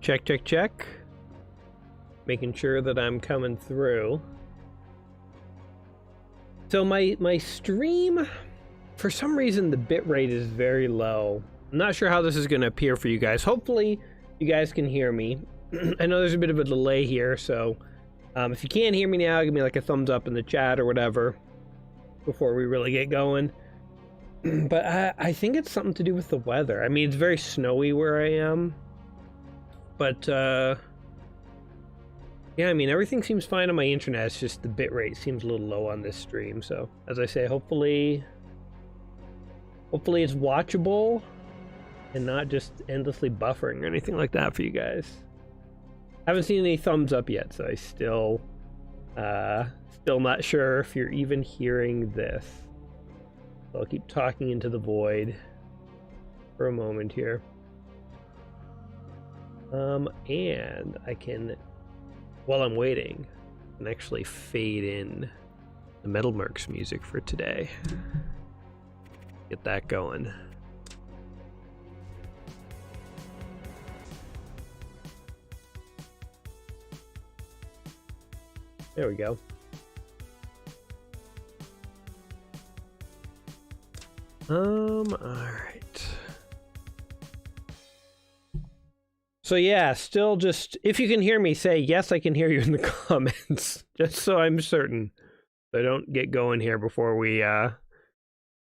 Check, check, check. Making sure that I'm coming through. So my stream, for some reason, the bitrate is very low. I'm not sure how this is going to appear for you guys. Hopefully, you guys can hear me. I know there's a bit of a delay here, so if you can't hear me now, give me like a thumbs up in the chat or whatever before we really get going. But I think it's something to do with the weather. I mean, it's very snowy where I am. But, yeah, I mean, everything seems fine on my internet. It's just the bitrate seems a little low on this stream. So, as I say, hopefully it's watchable and not just endlessly buffering or anything like that for you guys. I haven't seen any thumbs up yet, so I still not sure if you're even hearing this. So I'll keep talking into the void for a moment here. And I can, while I'm waiting, I can actually fade in the MetalMercs music for today. Get that going. There we go. All right. So yeah, still just, if you can hear me, say, yes, I can hear you in the comments, just so I'm certain. So I don't get going here before we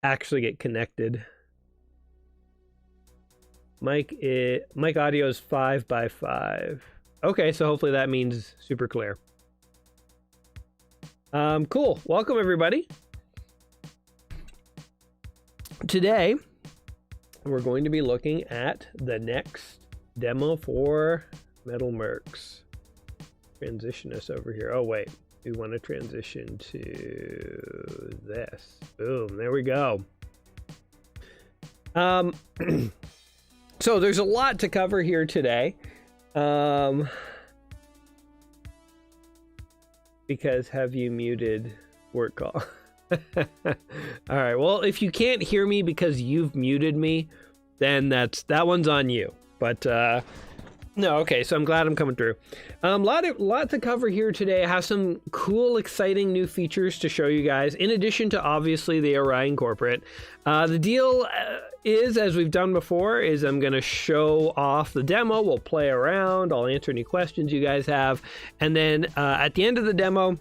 actually get connected. Mic audio is 5x5. Okay, so hopefully that means super clear. Cool. Welcome, everybody. Today, we're going to be looking at the next demo for MetalMercs. Transition us over here. Oh, wait. We want to transition to this. Boom. There we go. So there's a lot to cover here today. Because have you muted work call? All right, well, if you can't hear me because you've muted me, then that one's on you. But no, okay, so I'm glad I'm coming through. Lot to cover here today. I have some cool, exciting new features to show you guys, in addition to obviously the Orion corporate. The deal is, as we've done before, is I'm going to show off the demo. We'll play around. I'll answer any questions you guys have. And then at the end of the demo,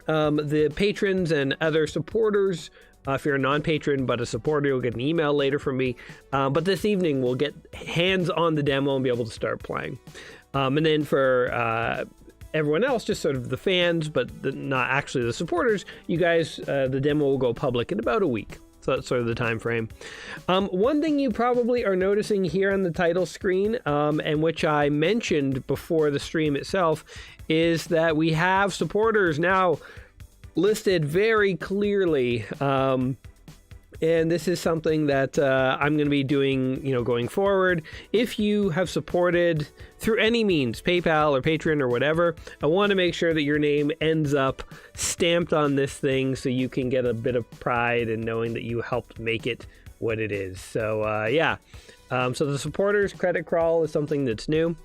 the patrons and other supporters, if you're a non-patron but a supporter, you'll get an email later from me. But this evening, we'll get hands on the demo and be able to start playing. And then for everyone else, just sort of the fans, but not actually the supporters, you guys, the demo will go public in about a week. So that's sort of the time frame. One thing you probably are noticing here on the title screen, and which I mentioned before the stream itself, is that we have supporters now listed very clearly. And this is something that I'm going to be doing, going forward. If you have supported through any means, PayPal or Patreon or whatever, I want to make sure that your name ends up stamped on this thing so you can get a bit of pride in knowing that you helped make it what it is. So yeah, so the supporters credit crawl is something that's new.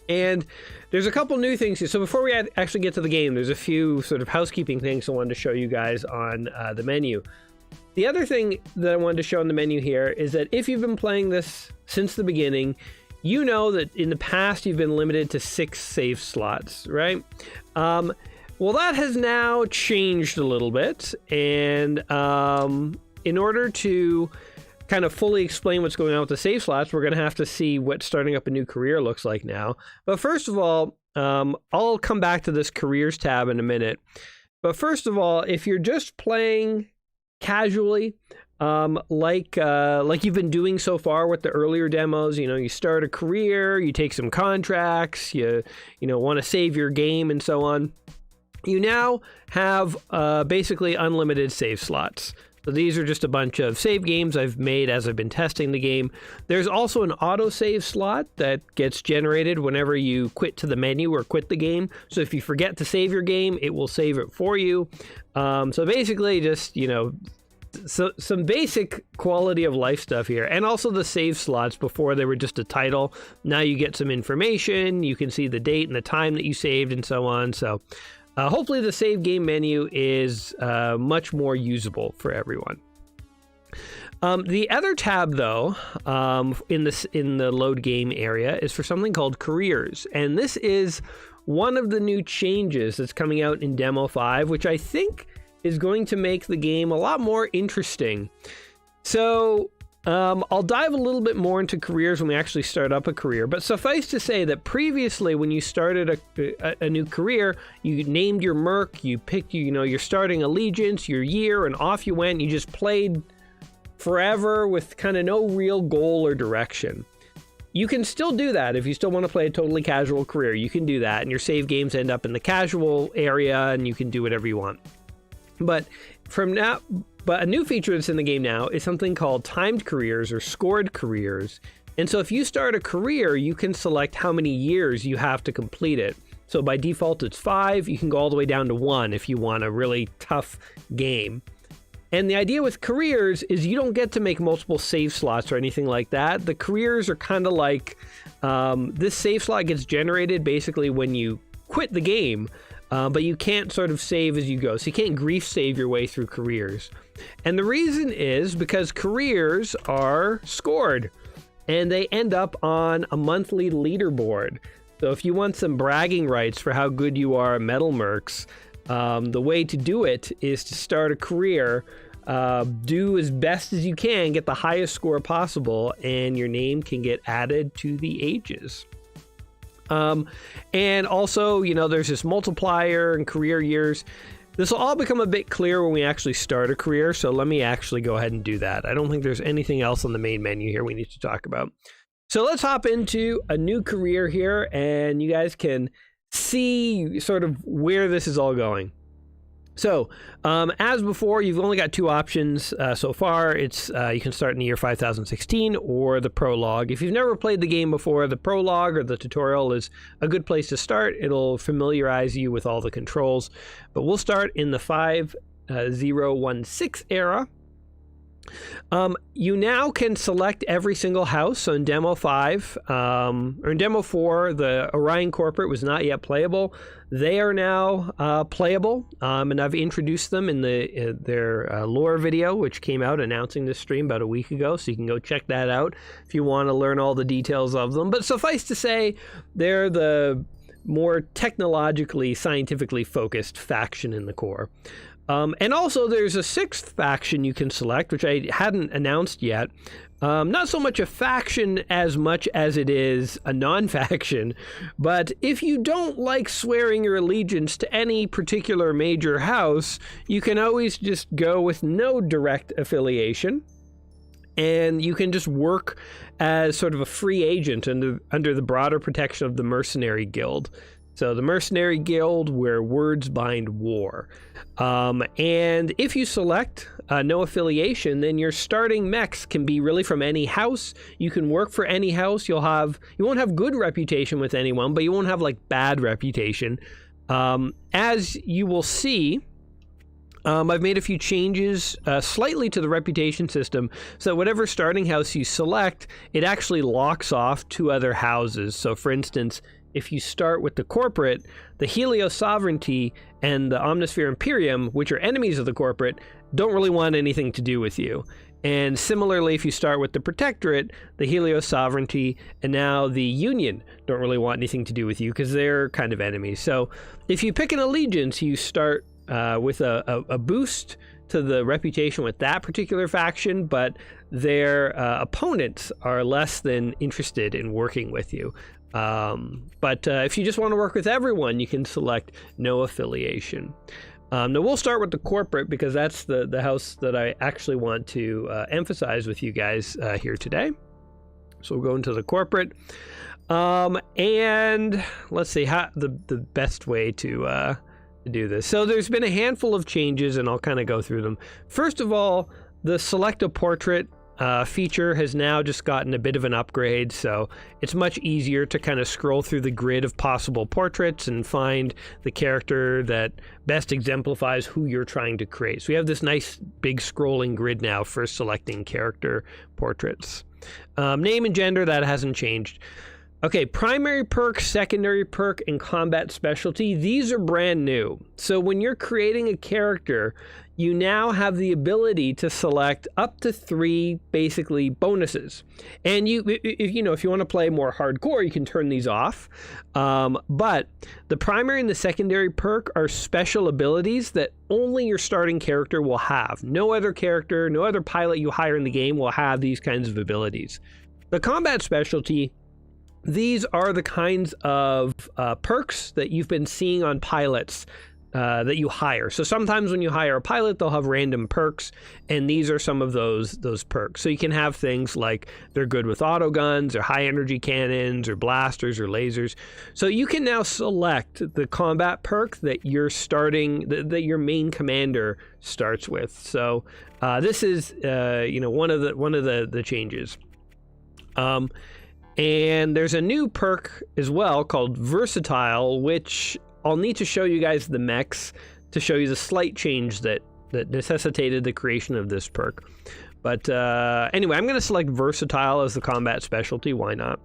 And there's a couple new things here. So before we actually get to the game, there's a few sort of housekeeping things I wanted to show you guys on the menu. The other thing that I wanted to show on the menu here is that if you've been playing this since the beginning, you know that in the past you've been limited to 6 save slots, right? Well, that has now changed a little bit, and in order to kind of fully explain what's going on with the save slots, we're going to have to see what starting up a new career looks like now. But first of all, I'll come back to this careers tab in a minute. But first of all, if you're just playing casually, like you've been doing so far with the earlier demos, you start a career, you take some contracts, you want to save your game and so on. You now have basically unlimited save slots. So these are just a bunch of save games I've made as I've been testing the game. There's also an auto-save slot that gets generated whenever you quit to the menu or quit the game. So if you forget to save your game, it will save it for you. So basically just, So some basic quality of life stuff here, and also the save slots. Before they were just a title. Now you get some information. You can see the date and the time that you saved and so on. So hopefully the save game menu is much more usable for everyone. The other tab, though, in the load game area is for something called careers, and this is one of the new changes that's coming out in Demo 5, which I think is going to make the game a lot more interesting. So I'll dive a little bit more into careers when we actually start up a career, but suffice to say that previously when you started a new career, you named your Merc, you picked your starting allegiance, your year, and off you went. You just played forever with kind of no real goal or direction. You can still do that if you still want to play a totally casual career. You can do that, and your save games end up in the casual area, and you can do whatever you want. But a new feature that's in the game now is something called timed careers or scored careers. And so if you start a career, you can select how many years you have to complete it. So by default, it's 5. You can go all the way down to 1 if you want a really tough game. And the idea with careers is you don't get to make multiple save slots or anything like that. The careers are kind of like this save slot gets generated basically when you quit the game, but you can't sort of save as you go. So you can't grief save your way through careers. And the reason is because careers are scored and they end up on a monthly leaderboard. So if you want some bragging rights for how good you are at MetalMercs, the way to do it is to start a career, do as best as you can, get the highest score possible, and your name can get added to the ages. And also, there's this multiplier and career years. This will all become a bit clearer when we actually start a career, so let me actually go ahead and do that. I don't think there's anything else on the main menu here we need to talk about. So let's hop into a new career here, and you guys can see sort of where this is all going. So, as before, you've only got 2 options so far. It's you can start in the year 5016 or the prologue. If you've never played the game before, the prologue or the tutorial is a good place to start. It'll familiarize you with all the controls. But we'll start in the 5016 era. You now can select every single house. So in Demo 5, or in Demo 4, the Orion Corporate was not yet playable. They are now playable, and I've introduced them in their lore video, which came out announcing this stream about a week ago, so you can go check that out if you want to learn all the details of them. But suffice to say, they're the more technologically, scientifically focused faction in the core. And also there's a 6th faction you can select, which I hadn't announced yet. Not so much a faction as much as it is a non-faction, but if you don't like swearing your allegiance to any particular major house, you can always just go with no direct affiliation, and you can just work as sort of a free agent under the broader protection of the Mercenary Guild. So the Mercenary Guild, where words bind war. And if you select no affiliation, then your starting mechs can be really from any house. You can work for any house. You won't have good reputation with anyone, but you won't have like bad reputation. As you will see, I've made a few changes slightly to the reputation system, so that whatever starting house you select, it actually locks off 2 other houses. So for instance, if you start with the corporate, the Helios Sovereignty and the Omnisphere Imperium, which are enemies of the corporate, don't really want anything to do with you. And similarly, if you start with the Protectorate, the Helios Sovereignty, and now the Union don't really want anything to do with you because they're kind of enemies. So if you pick an allegiance, you start with a boost to the reputation with that particular faction, but their opponents are less than interested in working with you. But if you just want to work with everyone, you can select no affiliation. Now we'll start with the corporate because that's the house that I actually want to emphasize with you guys here today. So we'll go into the corporate. And let's see how the best way to do this. So there's been a handful of changes, and I'll kind of go through them. First of all, the select a portrait feature has now just gotten a bit of an upgrade, so it's much easier to kind of scroll through the grid of possible portraits and find the character that best exemplifies who you're trying to create. So we have this nice big scrolling grid now for selecting character portraits. Name and gender, that hasn't changed. Okay, primary perk, secondary perk, and combat specialty, these are brand new. So when you're creating a character, you now have the ability to select up to 3 basically bonuses. And if you want to play more hardcore, you can turn these off. But the primary and the secondary perk are special abilities that only your starting character will have. No other character, no other pilot you hire in the game will have these kinds of abilities. The combat specialty, these are the kinds of perks that you've been seeing on pilots that you hire. So sometimes when you hire a pilot, they'll have random perks, and these are some of those perks. So you can have things like they're good with auto guns, or high energy cannons, or blasters, or lasers. So you can now select the combat perk that you're starting, that your main commander starts with. So this is one of the changes. And there's a new perk as well called Versatile, which I'll need to show you guys the mechs to show you the slight change that necessitated the creation of this perk. But anyway, I'm going to select Versatile as the combat specialty. Why not?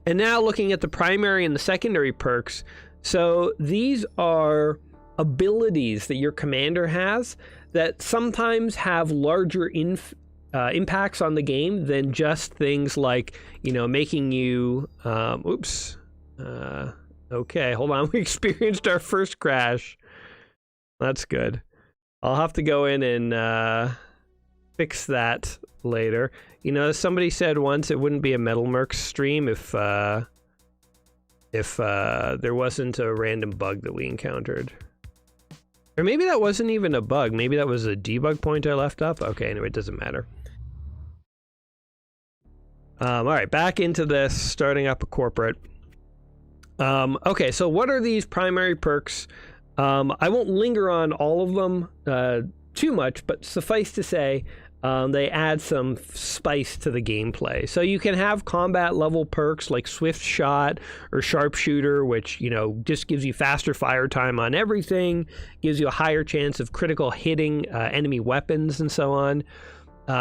And now looking at the primary and the secondary perks. So these are abilities that your commander has that sometimes have larger impacts on the game than just things like, making you, okay, hold on. We experienced our first crash. That's good. I'll have to go in and fix that later. Somebody said once it wouldn't be a MetalMercs stream if there wasn't a random bug that we encountered. Or maybe that wasn't even a bug. Maybe that was a debug point I left up. Okay, anyway, it doesn't matter. All right, back into this, starting up a corporate. Okay, so what are these primary perks? I won't linger on all of them too much, but suffice to say, they add some spice to the gameplay. So you can have combat level perks like Swift Shot or Sharpshooter, which, just gives you faster fire time on everything, gives you a higher chance of critical hitting enemy weapons and so on.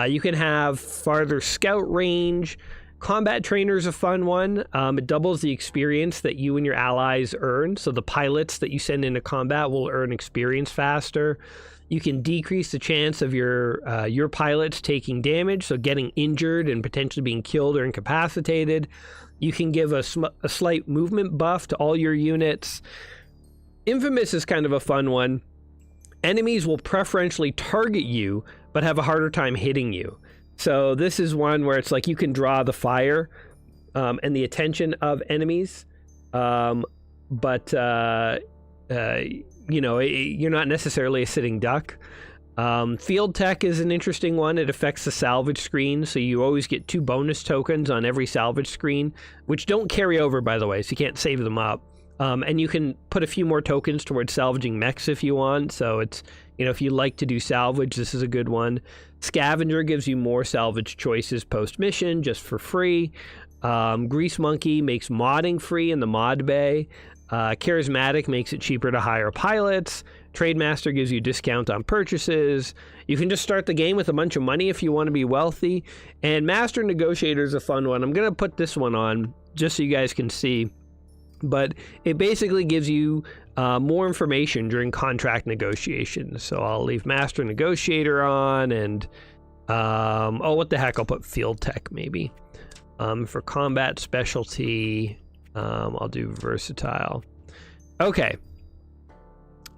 You can have farther scout range. Combat Trainer is a fun one. It doubles the experience that you and your allies earn. So the pilots that you send into combat will earn experience faster. You can decrease the chance of your pilots taking damage, so getting injured and potentially being killed or incapacitated. You can give a slight movement buff to all your units. Infamous is kind of a fun one. Enemies will preferentially target you, but have a harder time hitting you. So this is one where it's like you can draw the fire and the attention of enemies, but you're not necessarily a sitting duck. Field Tech is an interesting one. It affects the salvage screen, so you always get 2 bonus tokens on every salvage screen, which don't carry over, by the way, so you can't save them up. And you can put a few more tokens towards salvaging mechs if you want. So it's, if you like to do salvage, this is a good one. Scavenger gives you more salvage choices post-mission, just for free. Grease Monkey makes modding free in the mod bay. Charismatic makes it cheaper to hire pilots. Trademaster gives you discount on purchases. You can just start the game with a bunch of money if you want to be wealthy. And Master Negotiator is a fun one. I'm going to put this one on just so you guys can see. But it basically gives you more information during contract negotiations. So I'll leave Master Negotiator on, and what the heck, I'll put Field Tech maybe. For combat specialty, I'll do Versatile. Okay.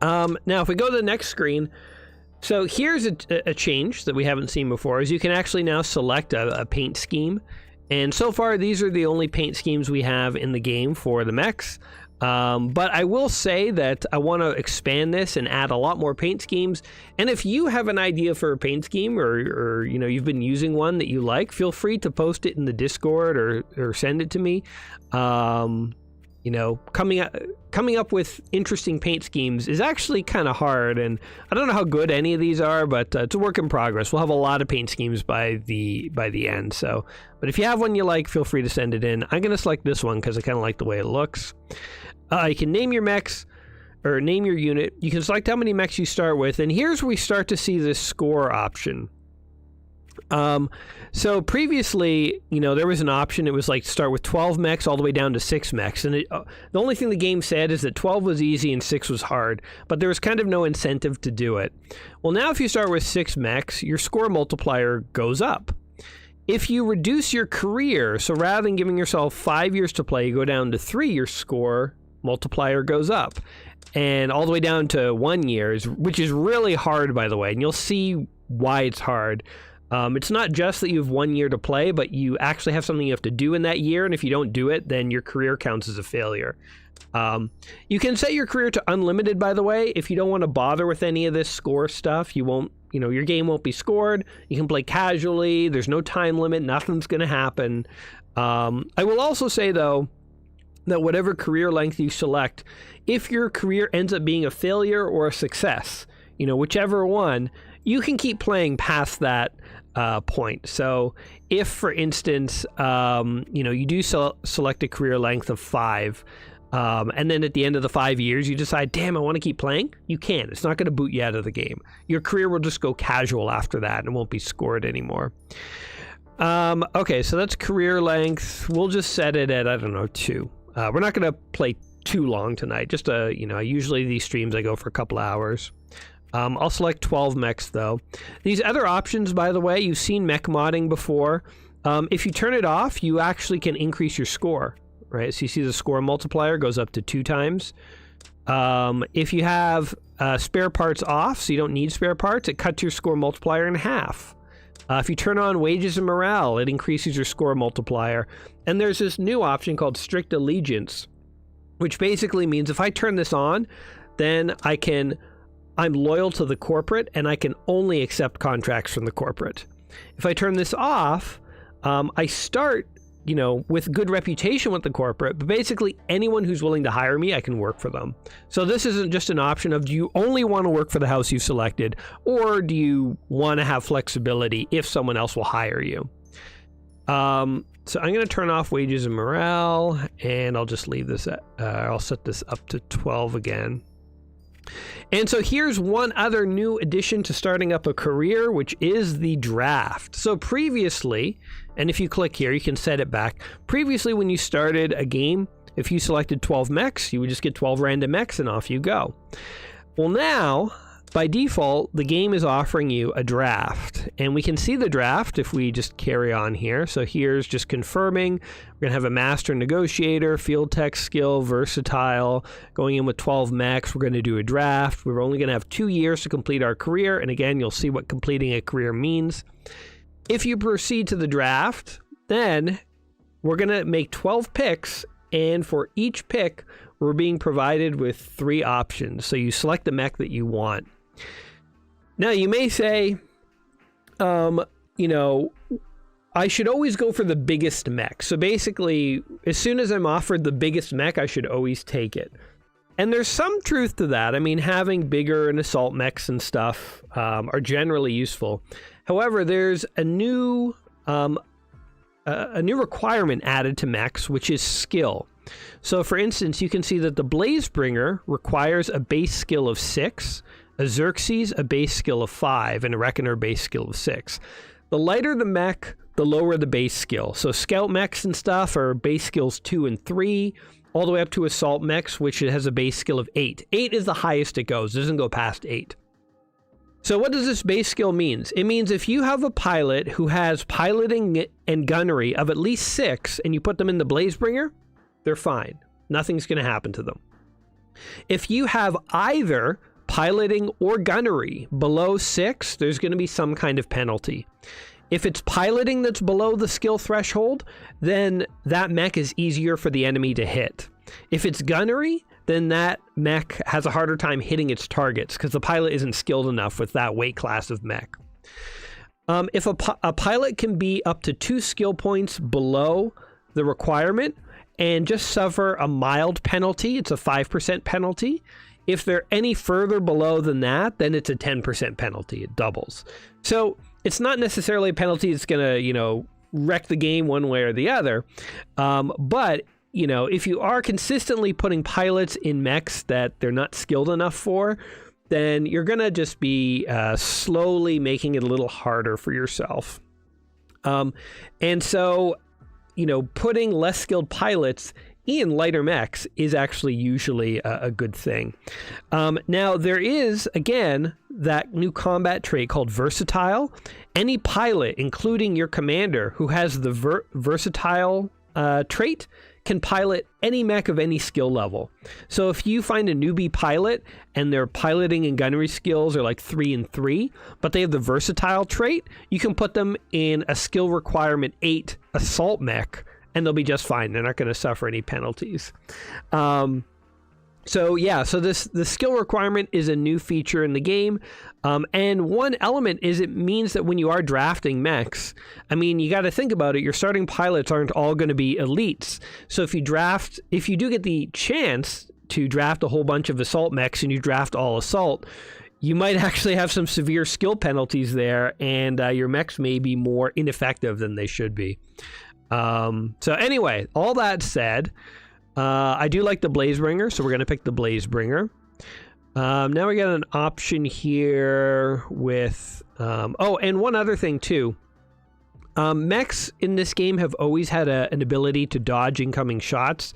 Now if we go to the next screen, so here's a change that we haven't seen before, is you can actually now select a paint scheme. And so far, these are the only paint schemes we have in the game for the mechs. But I will say that I want to expand this and add a lot more paint schemes. And if you have an idea for a paint scheme, or you've been using one that you like, feel free to post it in the Discord or send it to me. you know, coming up with interesting paint schemes is actually kind of hard, and I don't know how good any of these are, but it's a work in progress. We'll have a lot of paint schemes by the end. So, but if you have one you like, feel free to send it in. I'm going to select this one because I kind of like the way it looks. You can name your mechs, or name your unit. You can select how many mechs you start with, and here's where we start to see this score option. So previously, you know, there was an option. It was like start with 12 mechs all the way down to 6 mechs. And the only thing the game said is that 12 was easy and 6 was hard, but there was kind of no incentive to do it. Well, now if you start with 6 mechs, your score multiplier goes up. If you reduce your career, so rather than giving yourself 5 years to play, you go down to 3, your score multiplier goes up. And all the way down to 1 year, which is really hard, by the way, and you'll see why it's hard. It's not just that you have 1 year to play, but you actually have something you have to do in that year, and if you don't do it, then your career counts as a failure. You can set your career to unlimited, by the way. If you don't want to bother with any of this score stuff, you won't, you know, your game won't be scored. You can play casually. There's no time limit. Nothing's going to happen. I will also say, though, that whatever career length you select, if your career ends up being a failure or a success, you know, whichever one, you can keep playing past that point. So if, for instance, you know, you do select a career length of 5, and then at the end of the 5 years, you decide, damn, I want to keep playing, you can. It's not going to boot you out of the game. Your career will just go casual after that and won't be scored anymore. Okay, so that's career length. We'll just set it at, I don't know, 2. We're not going to play too long tonight. Just, you know, usually these streams I go for a couple hours. I'll select 12 mechs, though. These other options, by the way, you've seen mech modding before. If you turn it off, you actually can increase your score, right? So you see the score multiplier goes up to 2 times. If you have spare parts off, so you don't need spare parts, it cuts your score multiplier in half. If you turn on wages and morale, it increases your score multiplier. And there's this new option called strict allegiance, which basically means if I turn this on, then I'm loyal to the corporate, and I can only accept contracts from the corporate. If I turn this off, I start, you know, with good reputation with the corporate, but basically anyone who's willing to hire me, I can work for them. So this isn't just an option of, do you only want to work for the house you selected, or do you want to have flexibility if someone else will hire you? So I'm going to turn off wages and morale, and I'll just leave this at, I'll set this up to 12 again. And so here's one other new addition to starting up a career, which is the draft. So previously, and if you click here, you can set it back. Previously, when you started a game, if you selected 12 mechs, you would just get 12 random mechs and off you go. Well, now, by default, the game is offering you a draft, and we can see the draft if we just carry on here. So here's just confirming. We're gonna have a master negotiator, field tech skill, versatile, going in with 12 mechs. We're gonna do a draft. We're only gonna have 2 years to complete our career, and again, you'll see what completing a career means. If you proceed to the draft, then we're gonna make 12 picks, and for each pick, we're being provided with 3 options. So you select the mech that you want. Now, you may say, you know, I should always go for the biggest mech. So basically, as soon as I'm offered the biggest mech, I should always take it. And there's some truth to that. I mean, having bigger and assault mechs and stuff are generally useful. However, there's a new requirement added to mechs, which is skill. So for instance, you can see that the Blazebringer requires a base skill of 6, a Xerxes a base skill of 5, and a Reckoner base skill of 6. The lighter the mech, the lower the base skill. So scout mechs and stuff are base skills 2 and 3, all the way up to assault mechs, which has a base skill of 8. 8 is the highest it goes. It doesn't go past 8. So what does this base skill mean? It means if you have a pilot who has piloting and gunnery of at least 6, and you put them in the Blazebringer, they're fine. Nothing's going to happen to them. If you have either piloting or gunnery below 6, there's going to be some kind of penalty. If it's piloting that's below the skill threshold, then that mech is easier for the enemy to hit. If it's gunnery, then that mech has a harder time hitting its targets because the pilot isn't skilled enough with that weight class of mech. If a pilot can be up to 2 skill points below the requirement, and just suffer a mild penalty. It's a 5% penalty. If they're any further below than that, then it's a 10% penalty. It doubles. So it's not necessarily a penalty that's going to, you know, wreck the game one way or the other. But, you know, if you are consistently putting pilots in mechs that they're not skilled enough for, then you're going to just be slowly making it a little harder for yourself. And so, you know, putting less skilled pilots in lighter mechs is actually usually a good thing. Now, there is, again, that new combat trait called Versatile. Any pilot, including your commander, who has the Versatile trait can pilot any mech of any skill level. So if you find a newbie pilot and their piloting and gunnery skills are like 3 and 3, but they have the Versatile trait, you can put them in a skill requirement 8 assault mech, and they'll be just fine. They're not going to suffer any penalties. So yeah, so the skill requirement is a new feature in the game. And one element is it means that when you are drafting mechs, I mean, you got to think about it. Your starting pilots aren't all going to be elites. So if you do get the chance to draft a whole bunch of assault mechs and you draft all assault, you might actually have some severe skill penalties there, and your mechs may be more ineffective than they should be. So anyway, all that said, I do like the Blazebringer, so we're going to pick the Blazebringer. Now we got an option here with... oh, and one other thing too. Mechs in this game have always had an ability to dodge incoming shots,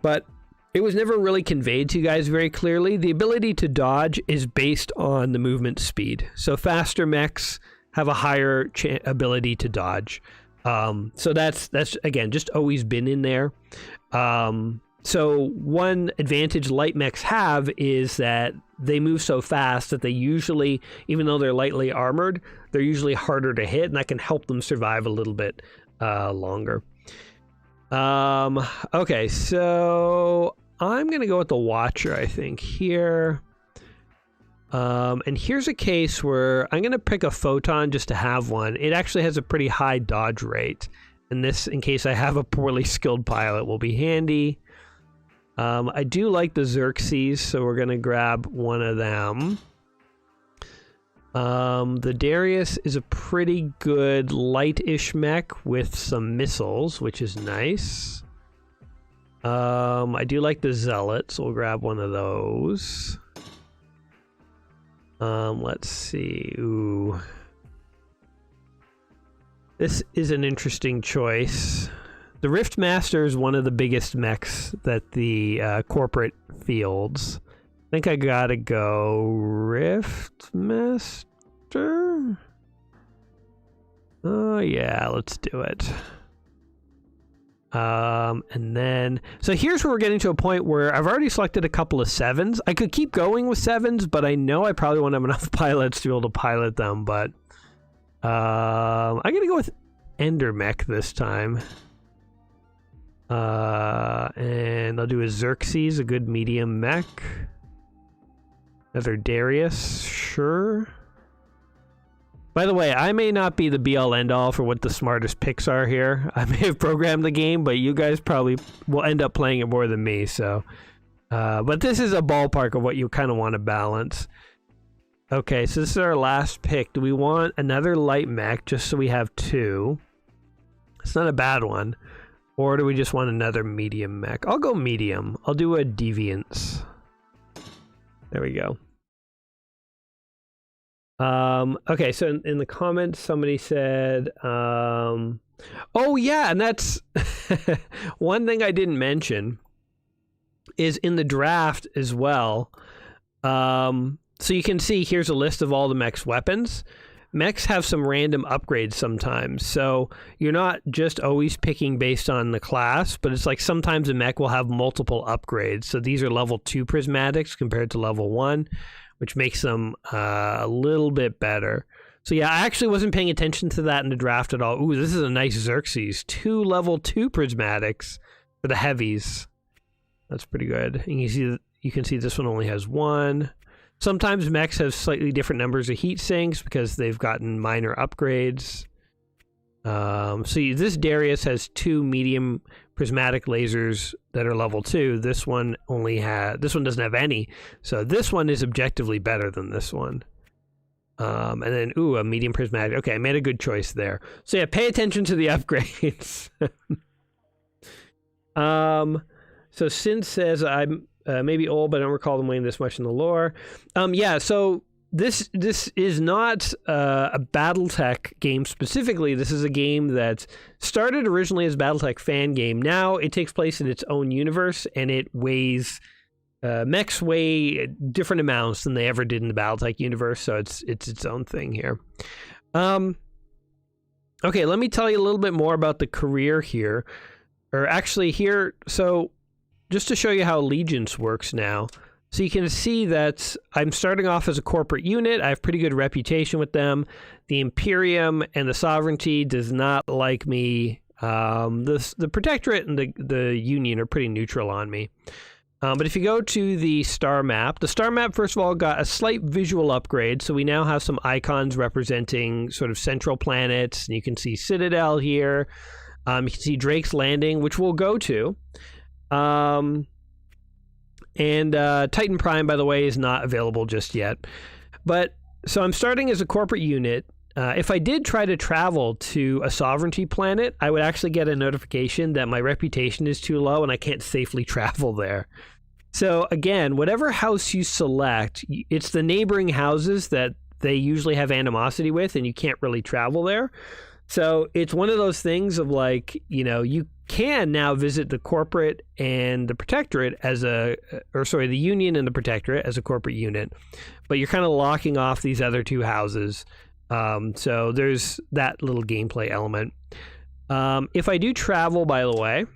but it was never really conveyed to you guys very clearly. The ability to dodge is based on the movement speed. So faster mechs have a higher ability to dodge. So that's again, just always been in there. So one advantage light mechs have is that they move so fast that they usually, even though they're lightly armored, they're usually harder to hit, and that can help them survive a little bit longer. Okay, so I'm going to go with the Watcher, I think, here. And here's a case where I'm going to pick a Photon just to have one. It actually has a pretty high dodge rate. And this, in case I have a poorly skilled pilot, will be handy. I do like the Xerxes, so we're going to grab one of them. The Darius is a pretty good light-ish mech with some missiles, which is nice. I do like the Zealot, so we'll grab one of those. Let's see. Ooh. This is an interesting choice. The Riftmaster is one of the biggest mechs that the corporate fields. I think I gotta go Riftmaster. Oh yeah, let's do it. And then, so here's where we're getting to a point where I've already selected a couple of 7s. I could keep going with 7s, but I know I probably won't have enough pilots to be able to pilot them, but I'm gonna go with Ender Mech this time. And I'll do a Xerxes, a good medium mech. Another Darius, sure. By the way, I may not be the be-all end-all for what the smartest picks are here. I may have programmed the game, but you guys probably will end up playing it more than me, so... but this is a ballpark of what you kind of want to balance. Okay, so this is our last pick. Do we want another light mech, just so we have 2? It's not a bad one. Or do we just want another medium mech? I'll go medium. I'll do a Deviance. There we go. Okay, so in the comments, somebody said, oh yeah, and that's one thing I didn't mention is in the draft as well. So you can see here's a list of all the mech's weapons. Mechs have some random upgrades sometimes, so you're not just always picking based on the class, but it's like sometimes a mech will have multiple upgrades. So these are level 2 prismatics compared to level 1, which makes them a little bit better. So yeah, I actually wasn't paying attention to that in the draft at all. Ooh, this is a nice Xerxes. 2 level 2 prismatics for the heavies. That's pretty good. And you can see this one only has 1. Sometimes mechs have slightly different numbers of heat sinks because they've gotten minor upgrades. So this Darius has 2 medium prismatic lasers that are level 2. This one doesn't have any. So this one is objectively better than this one. And then, a medium prismatic. Okay, I made a good choice there. So yeah, pay attention to the upgrades. So Sin says, I'm maybe old, but I don't recall them weighing this much in the lore. Yeah, so this is not a BattleTech game specifically. This is a game that started originally as a BattleTech fan game. Now it takes place in its own universe, and it weighs... mechs weigh different amounts than they ever did in the BattleTech universe, so it's its own thing here. Okay, let me tell you a little bit more about the career here. Or actually here, so just to show you how Allegiance works now. So you can see that I'm starting off as a corporate unit. I have pretty good reputation with them. The Imperium and the Sovereignty does not like me. The Protectorate and the Union are pretty neutral on me. But if you go to the star map, first of all, got a slight visual upgrade. So we now have some icons representing sort of central planets. And you can see Citadel here. You can see Drake's Landing, which we'll go to. And Titan Prime, by the way, is not available just yet. But so I'm starting as a corporate unit. If I did try to travel to a Sovereignty planet, I would actually get a notification that my reputation is too low and I can't safely travel there. So again, whatever house you select, it's the neighboring houses that they usually have animosity with, and you can't really travel there. So it's one of those things of like, you can now visit the corporate and the Protectorate the Union and the Protectorate as a corporate unit, but you're kind of locking off these other two houses. So there's that little gameplay element. If I do travel, by the way,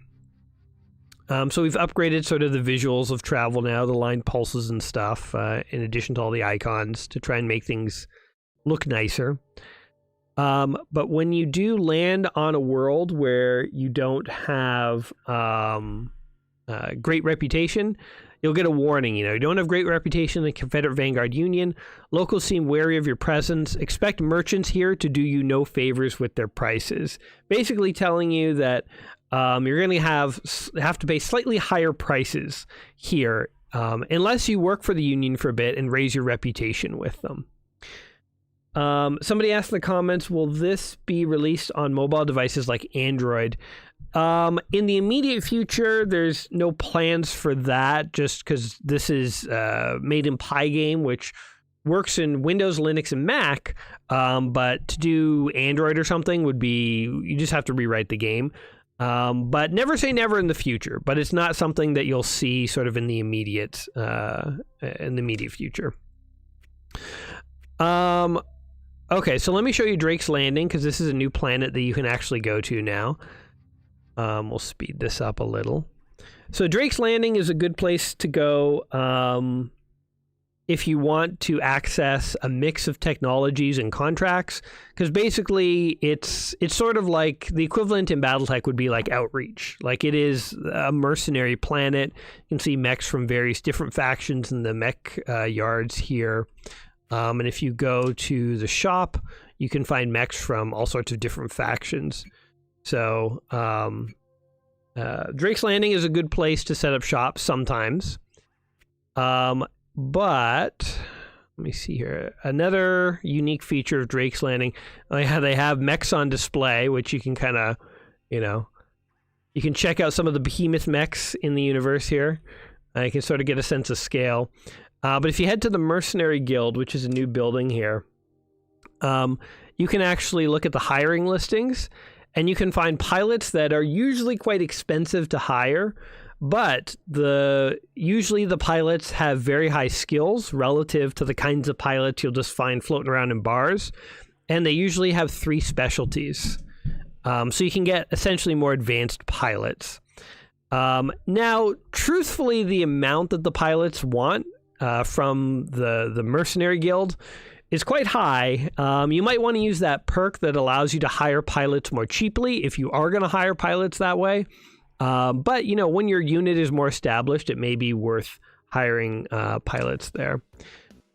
so we've upgraded sort of the visuals of travel now, the line pulses and stuff, in addition to all the icons to try and make things look nicer. But when you do land on a world where you don't have great reputation, you'll get a warning. You don't have great reputation in the Confederate Vanguard Union. Locals seem wary of your presence. Expect merchants here to do you no favors with their prices. Basically telling you that you're going to have to pay slightly higher prices here unless you work for the Union for a bit and raise your reputation with them. Somebody asked in the comments, will this be released on mobile devices like Android? In the immediate future, there's no plans for that, just because this is made in Pygame, which works in Windows, Linux, and Mac. But to do Android or something would be, you just have to rewrite the game. But never say never in the future. But it's not something that you'll see sort of in the immediate future. Okay, so let me show you Drake's Landing, because this is a new planet that you can actually go to now. We'll speed this up a little. So Drake's Landing is a good place to go if you want to access a mix of technologies and contracts, because basically it's sort of like the equivalent in BattleTech would be like Outreach. Like, it is a mercenary planet. You can see mechs from various different factions in the mech yards here. And if you go to the shop, you can find mechs from all sorts of different factions. So Drake's Landing is a good place to set up shop sometimes. But let me see here. Another unique feature of Drake's Landing, they have mechs on display, which you can kind of, you can check out some of the behemoth mechs in the universe here. You can sort of get a sense of scale. But if you head to the Mercenary Guild, which is a new building here, you can actually look at the hiring listings, and you can find pilots that are usually quite expensive to hire, but usually the pilots have very high skills relative to the kinds of pilots you'll just find floating around in bars, and they usually have 3 specialties. So you can get essentially more advanced pilots. Now, truthfully, the amount that the pilots want from the Mercenary Guild is quite high. You might want to use that perk that allows you to hire pilots more cheaply if you are going to hire pilots that way. But, when your unit is more established, it may be worth hiring pilots there.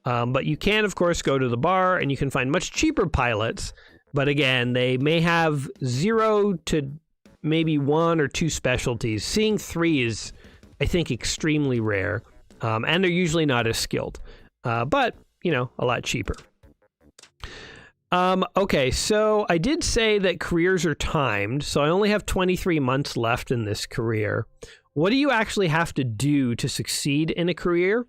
But you can, of course, go to the bar and you can find much cheaper pilots. But again, they may have 0 to maybe 1 or 2 specialties. Seeing 3 is, I think, extremely rare, and they're usually not as skilled, but, you know, a lot cheaper. Okay, so I did say that careers are timed, so I only have 23 months left in this career. What do you actually have to do to succeed in a career?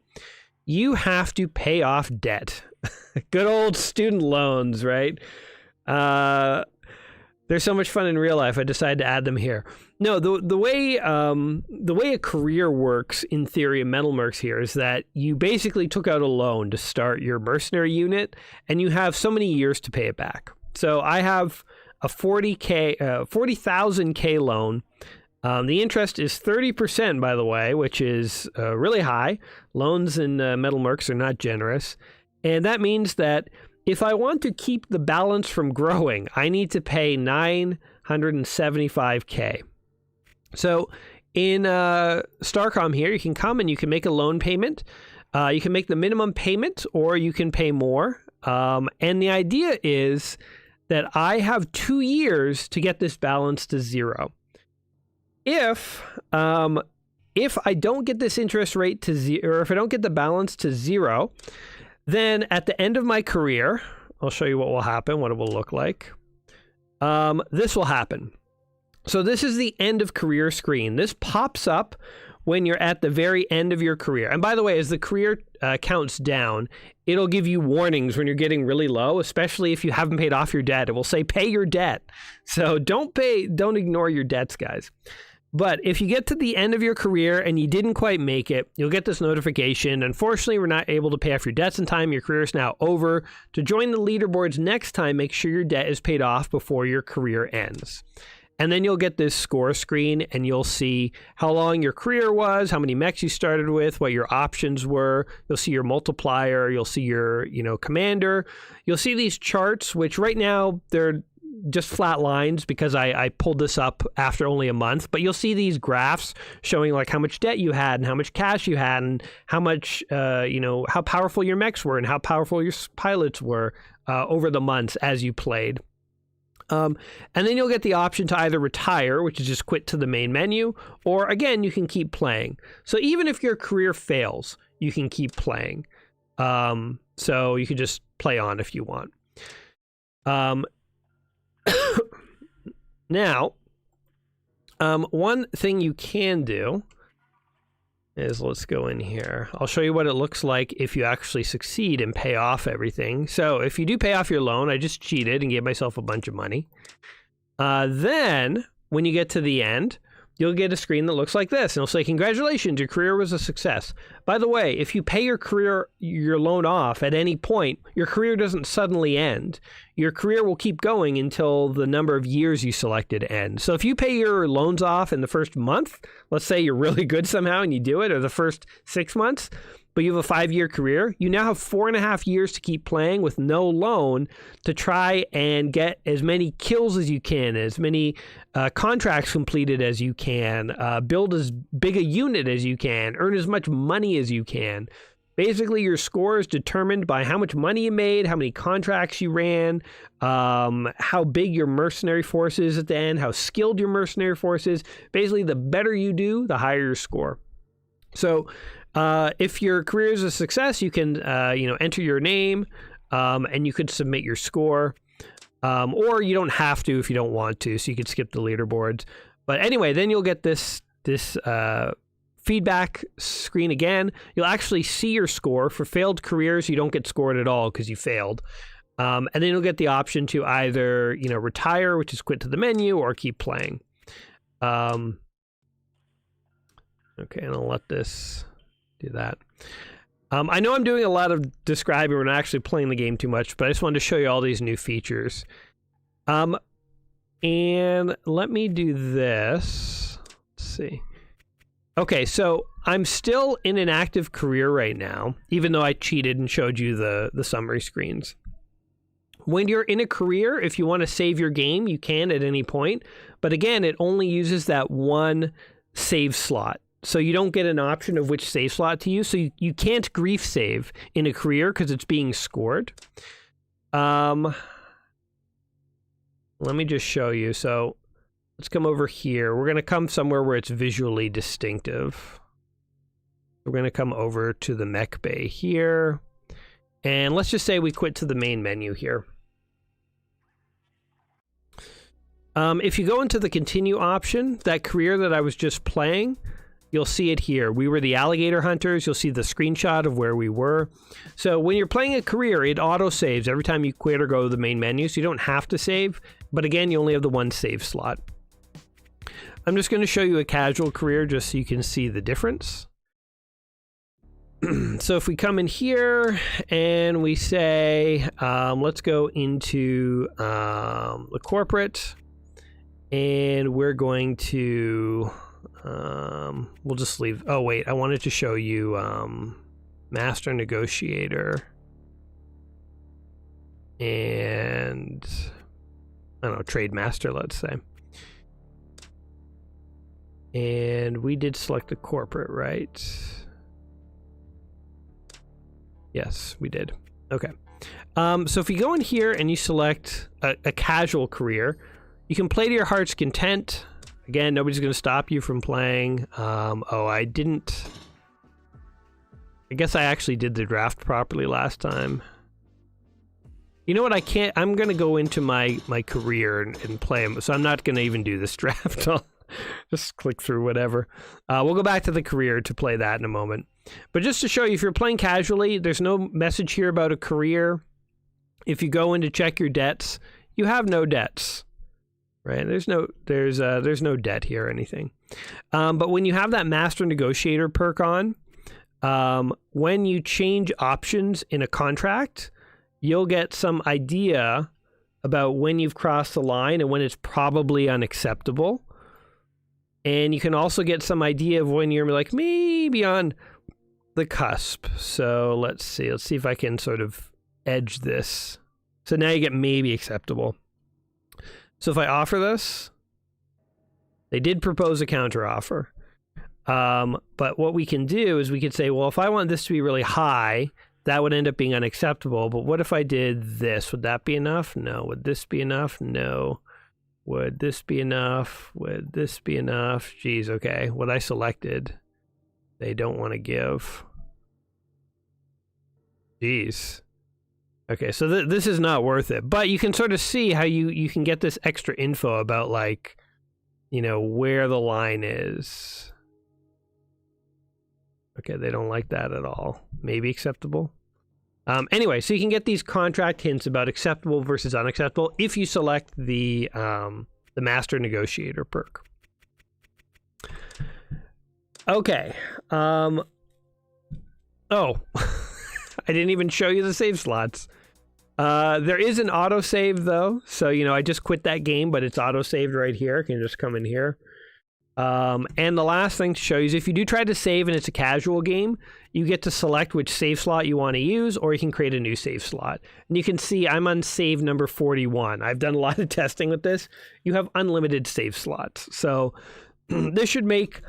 You have to pay off debt. Good old student loans, right? They're so much fun in real life, I decided to add them here. No, the way a career works in theory in MetalMercs here is that you basically took out a loan to start your mercenary unit, and you have so many years to pay it back. So I have a 40,000 K loan. The interest is 30%, by the way, which is really high. Loans in MetalMercs are not generous, and that means that if I want to keep the balance from growing, I need to pay 975K. So in StarCom here, you can come and you can make a loan payment. You can make the minimum payment, or you can pay more. And the idea is that I have 2 years to get this balance to 0. If I don't get this interest rate to 0, or if I don't get the balance to 0, then at the end of my career, I'll show you what will happen, what it will look like. This will happen. So this is the end of career screen. This pops up when you're at the very end of your career. And by the way, as the career counts down, it'll give you warnings when you're getting really low, especially if you haven't paid off your debt. It will say, pay your debt. So don't ignore your debts, guys. But if you get to the end of your career and you didn't quite make it, you'll get this notification. Unfortunately, we're not able to pay off your debts in time. Your career is now over. To join the leaderboards next time, make sure your debt is paid off before your career ends. And then you'll get this score screen, and you'll see how long your career was, how many mechs you started with, what your options were. You'll see your multiplier. You'll see your, commander. You'll see these charts, which right now they're just flat lines because I pulled this up after only a month, but you'll see these graphs showing like how much debt you had and how much cash you had and how much, how powerful your mechs were and how powerful your pilots were over the months as you played. And then you'll get the option to either retire, which is just quit to the main menu, or again, you can keep playing. So even if your career fails, you can keep playing. So you can just play on if you want. Now, one thing you can do is, let's go in here. I'll show you what it looks like if you actually succeed and pay off everything. So if you do pay off your loan, I just cheated and gave myself a bunch of money. Then when you get to the end, you'll get a screen that looks like this, and it'll say, congratulations, your career was a success. By the way, if you pay your loan off at any point, your career doesn't suddenly end. Your career will keep going until the number of years you selected ends. So if you pay your loans off in the first month, let's say you're really good somehow and you do it, or the first 6 months, but you have a 5-year career, you now have 4.5 years to keep playing with no loan to try and get as many kills as you can, as many contracts completed as you can, build as big a unit as you can, earn as much money as you can. Basically, your score is determined by how much money you made, how many contracts you ran, how big your mercenary force is at the end, how skilled your mercenary force is. Basically, the better you do, the higher your score. So if your career is a success, you can enter your name and you could submit your score, or you don't have to if you don't want to, so you could skip the leaderboards. But anyway, then you'll get this feedback screen again. You'll actually see your score. For failed careers, you don't get scored at all because you failed. And then you'll get the option to either retire, which is quit to the menu, or keep playing. Okay, and I'll let this do that. I know I'm doing a lot of describing. We're not actually playing the game too much, but I just wanted to show you all these new features. And let me do this. Let's see. Okay, so I'm still in an active career right now, even though I cheated and showed you the summary screens. When you're in a career, if you want to save your game, you can at any point. But again, it only uses that one save slot. So you don't get an option of which save slot to use. So you can't grief save in a career because it's being scored. Let me just show you. So let's come over here. We're going to come somewhere where it's visually distinctive. We're going to come over to the mech bay here. And let's just say we quit to the main menu here. If you go into the continue option, that career that I was just playing, you'll see it here. We were the alligator hunters. You'll see the screenshot of where we were. So when you're playing a career, it auto-saves every time you quit or go to the main menu, so you don't have to save. But again, you only have the one save slot. I'm just going to show you a casual career just so you can see the difference. So if we come in here and we say, let's go into the corporate, and we're going to, we'll just leave, oh wait, I wanted to show you Master Negotiator, and, I don't know, Trade Master, let's say. And we did select the corporate, right? Yes, we did. Okay. So if you go in here and you select a casual career, you can play to your heart's content. Again, nobody's going to stop you from playing. Oh, I didn't. I guess I actually did the draft properly last time. You know what? I can't. I'm going to go into my career and play them. So I'm not going to even do this draft. I'll just click through whatever. We'll go back to the career to play that in a moment. But just to show you, if you're playing casually, there's no message here about a career. If you go in to check your debts, you have no debts, right? There's no debt here or anything. But when you have that Master Negotiator perk on, when you change options in a contract, you'll get some idea about when you've crossed the line and when it's probably unacceptable. And you can also get some idea of when you're like maybe on the cusp. So let's see if I can sort of edge this. So now you get maybe acceptable. So if I offer this, they did propose a counter offer. But what we can do is we could say, well, if I want this to be really high, that would end up being unacceptable. But what if I did this? Would that be enough? No. Would this be enough? No. Would this be enough? Would this be enough? Geez, okay. What I selected, they don't want to give. Jeez. Okay, so this is not worth it. But you can sort of see how you can get this extra info about, like, you know, where the line is. Okay, they don't like that at all. Maybe acceptable. Anyway, so you can get these contract hints about acceptable versus unacceptable if you select the Master Negotiator perk. Okay. Oh, I didn't even show you the save slots. There is an autosave though, so you know I just quit that game, but it's autosaved right here. I can just come in here. And the last thing to show you is if you do try to save and it's a casual game, you get to select which save slot you want to use, or you can create a new save slot. And you can see I'm on save number 41. I've done a lot of testing with this. You have unlimited save slots. So this should make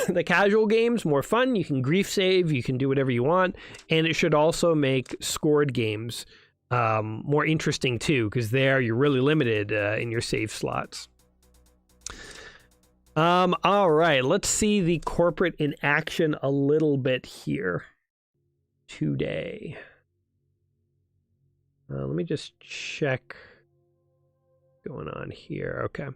the casual games more fun. You can grief save, you can do whatever you want. And it should also make scored games more interesting too, because there you're really limited in your save slots. All right, let's see the corporate in action a little bit here today. Let me just check what's going on here. Okay.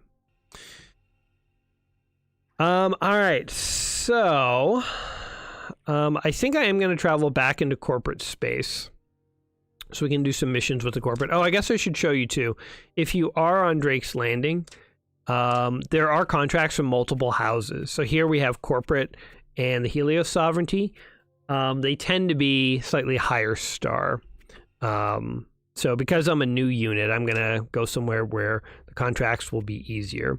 All right, so I think I am going to travel back into corporate space so we can do some missions with the corporate. Oh, I guess I should show you too. If you are on Drake's Landing, there are contracts from multiple houses. So here we have corporate and the Helios Sovereignty. They tend to be slightly higher star. So because I'm a new unit, I'm going to go somewhere where the contracts will be easier.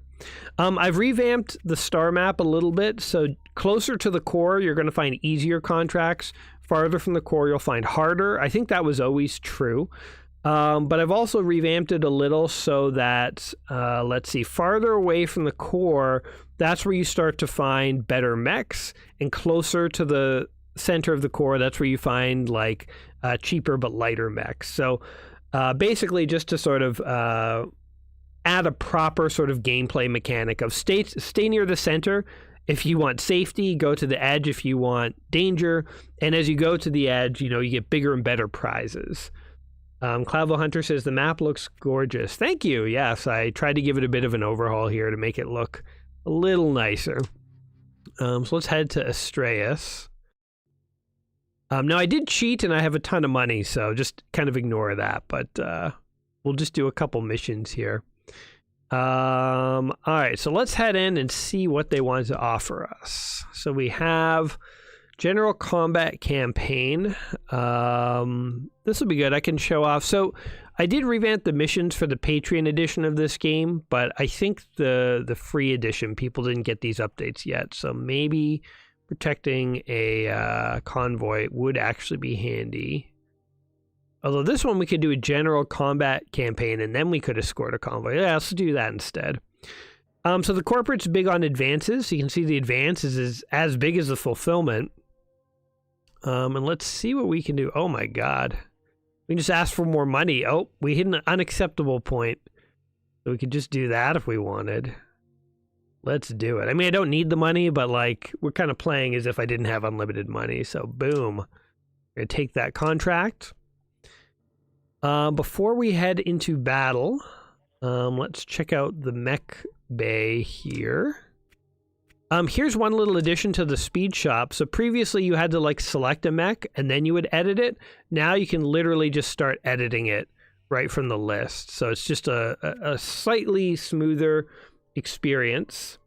I've revamped the star map a little bit. So closer to the core, you're going to find easier contracts. Farther from the core, you'll find harder. I think that was always true. But I've also revamped it a little so that, let's see, farther away from the core, that's where you start to find better mechs, and closer to the center of the core, that's where you find like cheaper but lighter mechs. So basically just to sort of add a proper sort of gameplay mechanic of stay near the center. If you want safety, go to the edge if you want danger. And as you go to the edge, you know, you get bigger and better prizes. Clavo Hunter says, the map looks gorgeous. Thank you. Yes, I tried to give it a bit of an overhaul here to make it look a little nicer. So let's head to Astraeus. Now, I did cheat and I have a ton of money, so just kind of ignore that. But we'll just do a couple missions here. All right, so let's head in and see what they want to offer us. So we have General Combat Campaign. This will be good. I can show off. So I did revamp the missions for the Patreon edition of this game, but I think the free edition, people didn't get these updates yet. So maybe protecting a convoy would actually be handy. Although this one we could do a General Combat Campaign and then we could escort a convoy. Yeah, let's do that instead. So the corporate's big on advances. So you can see the advance is as big as the fulfillment. And let's see what we can do. Oh my God. We can just ask for more money. Oh, we hit an unacceptable point. So we could just do that if we wanted. Let's do it. I mean, I don't need the money, but like we're kind of playing as if I didn't have unlimited money. So boom. We're going to take that contract. Before we head into battle, let's check out the mech bay here. Here's one little addition to the speed shop. So previously you had to like select a mech and then you would edit it. Now you can literally just start editing it right from the list. So it's just a slightly smoother experience.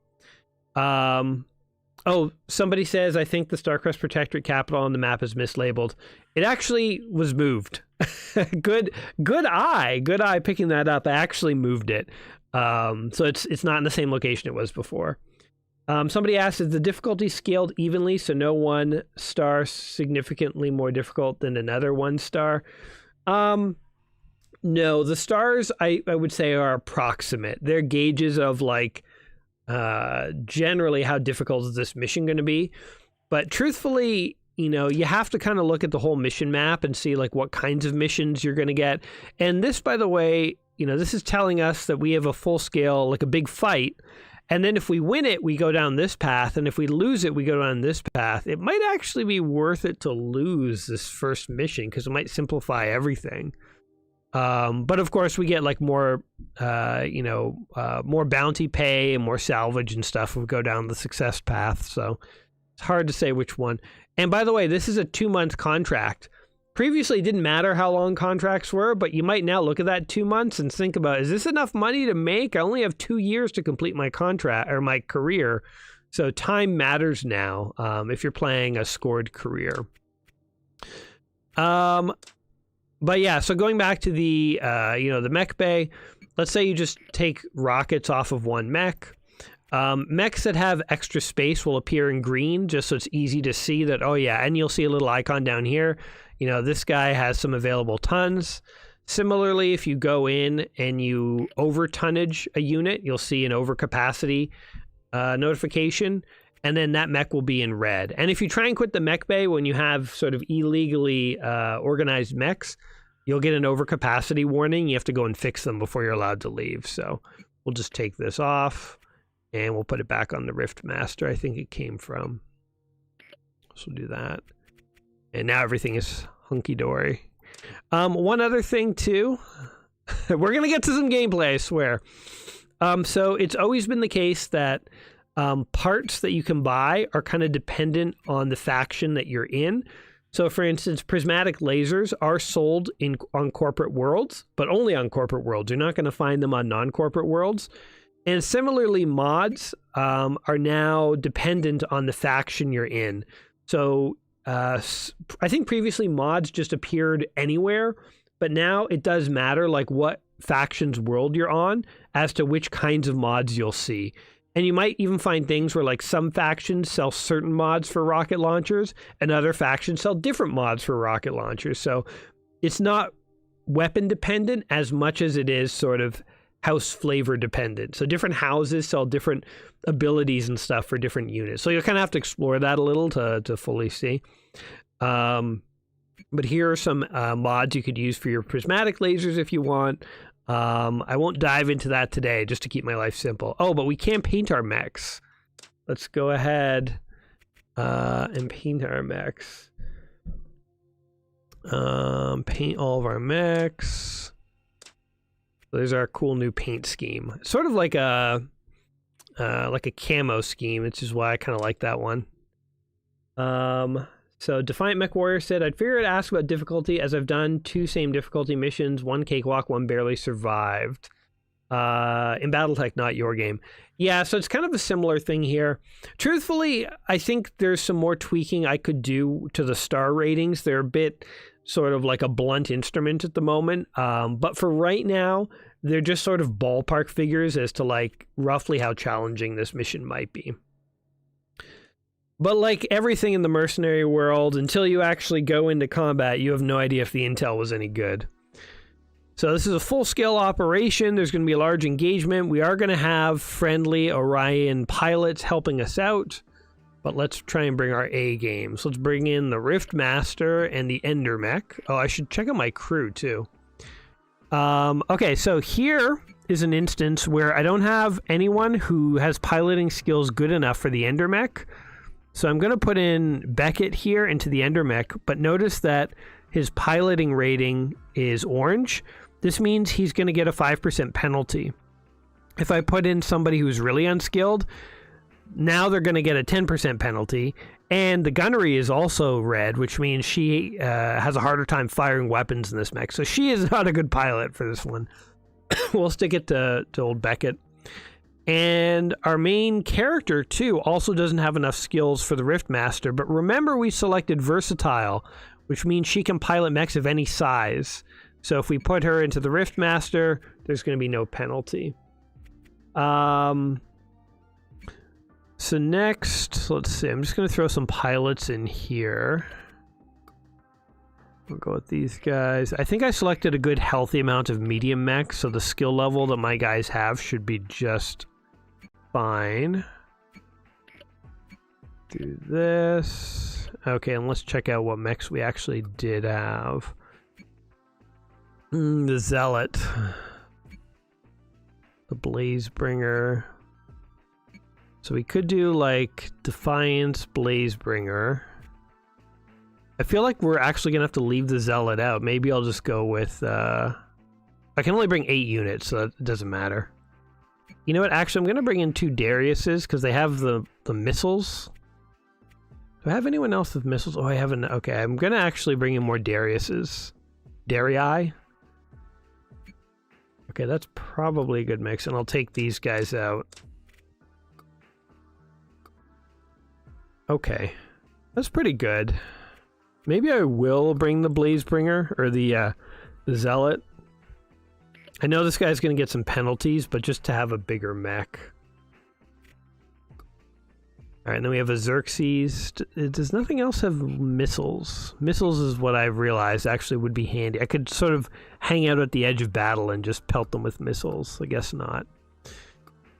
Oh, somebody says, I think the Starcrest Protectorate capital on the map is mislabeled. It actually was moved. Good eye picking that up. I actually moved it. So it's not in the same location it was before. Somebody asked, is the difficulty scaled evenly so no one star significantly more difficult than another 1 star? No, the stars I would say are approximate. They're gauges of like generally how difficult is this mission going to be. But truthfully, you know, you have to kind of look at the whole mission map and see like what kinds of missions you're going to get. And this, by the way, you know, this is telling us that we have a full scale, like a big fight. And then if we win it, we go down this path. And if we lose it, we go down this path. It might actually be worth it to lose this first mission because it might simplify everything. But of course we get like more, more bounty pay and more salvage and stuff if we go down the success path. So it's hard to say which one. And by the way, this is a 2-month contract. Previously, it didn't matter how long contracts were, but you might now look at that 2 months and think about, is this enough money to make? I only have 2 years to complete my contract or my career. So time matters now if you're playing a scored career. But yeah, so going back to the, the mech bay, let's say you just take rockets off of one mech. Mechs that have extra space will appear in green, just so it's easy to see that, oh yeah, and you'll see a little icon down here. You know, this guy has some available tons. Similarly, if you go in and you over tonnage a unit, you'll see an overcapacity notification, and then that mech will be in red. And if you try and quit the mech bay when you have sort of illegally organized mechs, you'll get an overcapacity warning. You have to go and fix them before you're allowed to leave. So we'll just take this off. And we'll put it back on the Rift Master I think it came from. So we'll do that. And now everything is hunky-dory. One other thing, too. We're going to get to some gameplay, I swear. So it's always been the case that parts that you can buy are kind of dependent on the faction that you're in. So, for instance, prismatic lasers are sold on corporate worlds, but only on corporate worlds. You're not going to find them on non-corporate worlds. And similarly, mods are now dependent on the faction you're in. So I think previously mods just appeared anywhere, but now it does matter like what faction's world you're on as to which kinds of mods you'll see. And you might even find things where like some factions sell certain mods for rocket launchers and other factions sell different mods for rocket launchers. So it's not weapon dependent as much as it is sort of house flavor dependent. So different houses sell different abilities and stuff for different units. So you'll kind of have to explore that a little to fully see. But here are some mods you could use for your prismatic lasers if you want. I won't dive into that today just to keep my life simple. Oh, but we can paint our mechs. Let's go ahead and paint our mechs. Paint all of our mechs. There's our cool new paint scheme. Sort of like a camo scheme, which is why I kind of like that one. So Defiant Mech Warrior said, I'd figure I'd ask about difficulty as I've done 2 same difficulty missions, 1 cakewalk, 1 barely survived. In Battletech, not your game. Yeah, so it's kind of a similar thing here. Truthfully, I think there's some more tweaking I could do to the star ratings. They're a bit sort of like a blunt instrument at the moment. But for right now, they're just sort of ballpark figures as to like roughly how challenging this mission might be. But like everything in the mercenary world, until you actually go into combat, you have no idea if the intel was any good. So this is a full-scale operation. There's going to be a large engagement. We are going to have friendly Orion pilots helping us out. But let's try and bring our A games. Let's bring in the Rift Master and the Ender Mech. Oh, I should check out my crew too. Okay, so here is an instance where I don't have anyone who has piloting skills good enough for the Ender Mech. So I'm going to put in Beckett here into the Ender Mech, but notice that his piloting rating is orange. This means he's going to get a 5% penalty. If I put in somebody who's really unskilled, now they're going to get a 10% penalty. And the gunnery is also red, which means she has a harder time firing weapons in this mech. So she is not a good pilot for this one. We'll stick it to old Beckett. And our main character, too, also doesn't have enough skills for the Rift Master. But remember, we selected Versatile, which means she can pilot mechs of any size. So if we put her into the Rift Master, there's going to be no penalty. So next, let's see. I'm just going to throw some pilots in here. We'll go with these guys. I think I selected a good healthy amount of medium mechs, so the skill level that my guys have should be just fine. Do this. Okay, and let's check out what mechs we actually did have. The Zealot. The Blazebringer. So we could do like Defiance, Blazebringer. I feel like we're actually gonna have to leave the Zealot out. Maybe I'll just go with I can only bring 8 units, so it doesn't matter. You know what, actually I'm gonna bring in 2 Dariuses because they have the missiles. Do I have anyone else with missiles? Oh, I haven't. Okay, I'm gonna actually bring in more Dariuses. Darii? Okay, that's probably a good mix, and I'll take these guys out. Okay, that's pretty good. Maybe I will bring the Blazebringer, or the Zealot. I know this guy's going to get some penalties, but just to have a bigger mech. Alright, and then we have a Xerxes. Does nothing else have missiles? Missiles is what I've realized actually would be handy. I could sort of hang out at the edge of battle and just pelt them with missiles. I guess not.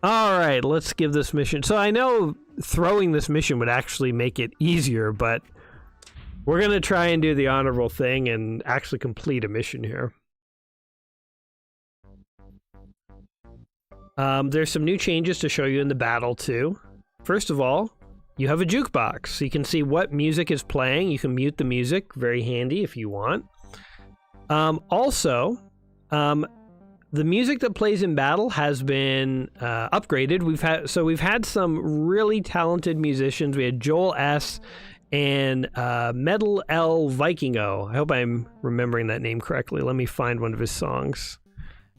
Alright, let's give this mission. So I know throwing this mission would actually make it easier, but we're going to try and do the honorable thing and actually complete a mission here. There's some new changes to show you in the battle too. First of all, you have a jukebox, so you can see what music is playing. You can mute the music, very handy if you want. Also, the music that plays in battle has been upgraded. We've had some really talented musicians. We had Joel S. and Metal L. Vikingo. I hope I'm remembering that name correctly. Let me find one of his songs.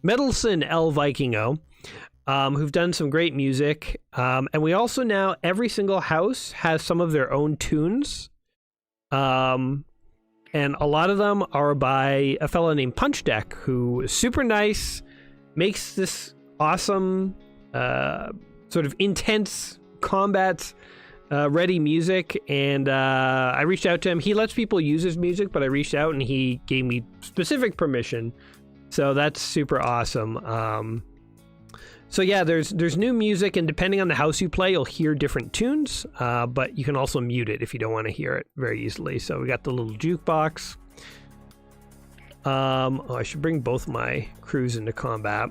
Metalson L. Vikingo, who've done some great music. And we also now, every single house has some of their own tunes. And a lot of them are by a fellow named Punch Deck, who is super nice, makes this awesome, sort of intense combat ready music. And I reached out to him. He lets people use his music, but I reached out and he gave me specific permission. So that's super awesome. So yeah, there's new music, and depending on the house you play, you'll hear different tunes, but you can also mute it if you don't want to hear it very easily. So we got the little jukebox. Oh, I should bring both my crews into combat.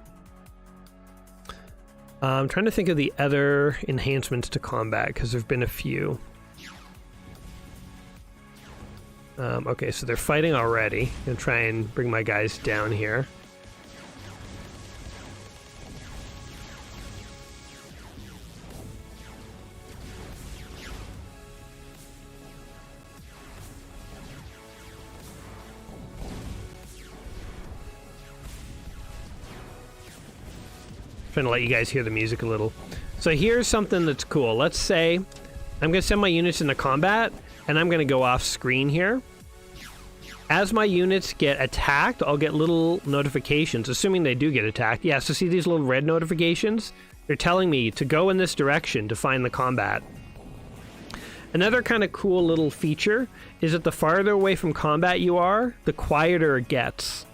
I'm trying to think of the other enhancements to combat, because there have been a few. Okay, so they're fighting already. I'm gonna try and bring my guys down here. Trying to let you guys hear the music a little. So here's something that's cool. Let's say I'm going to send my units into combat, and I'm going to go off screen here. As my units get attacked, I'll get little notifications, assuming they do get attacked. Yeah, so see these little red notifications? They're telling me to go in this direction to find the combat. Another kind of cool little feature is that the farther away from combat you are, the quieter it gets.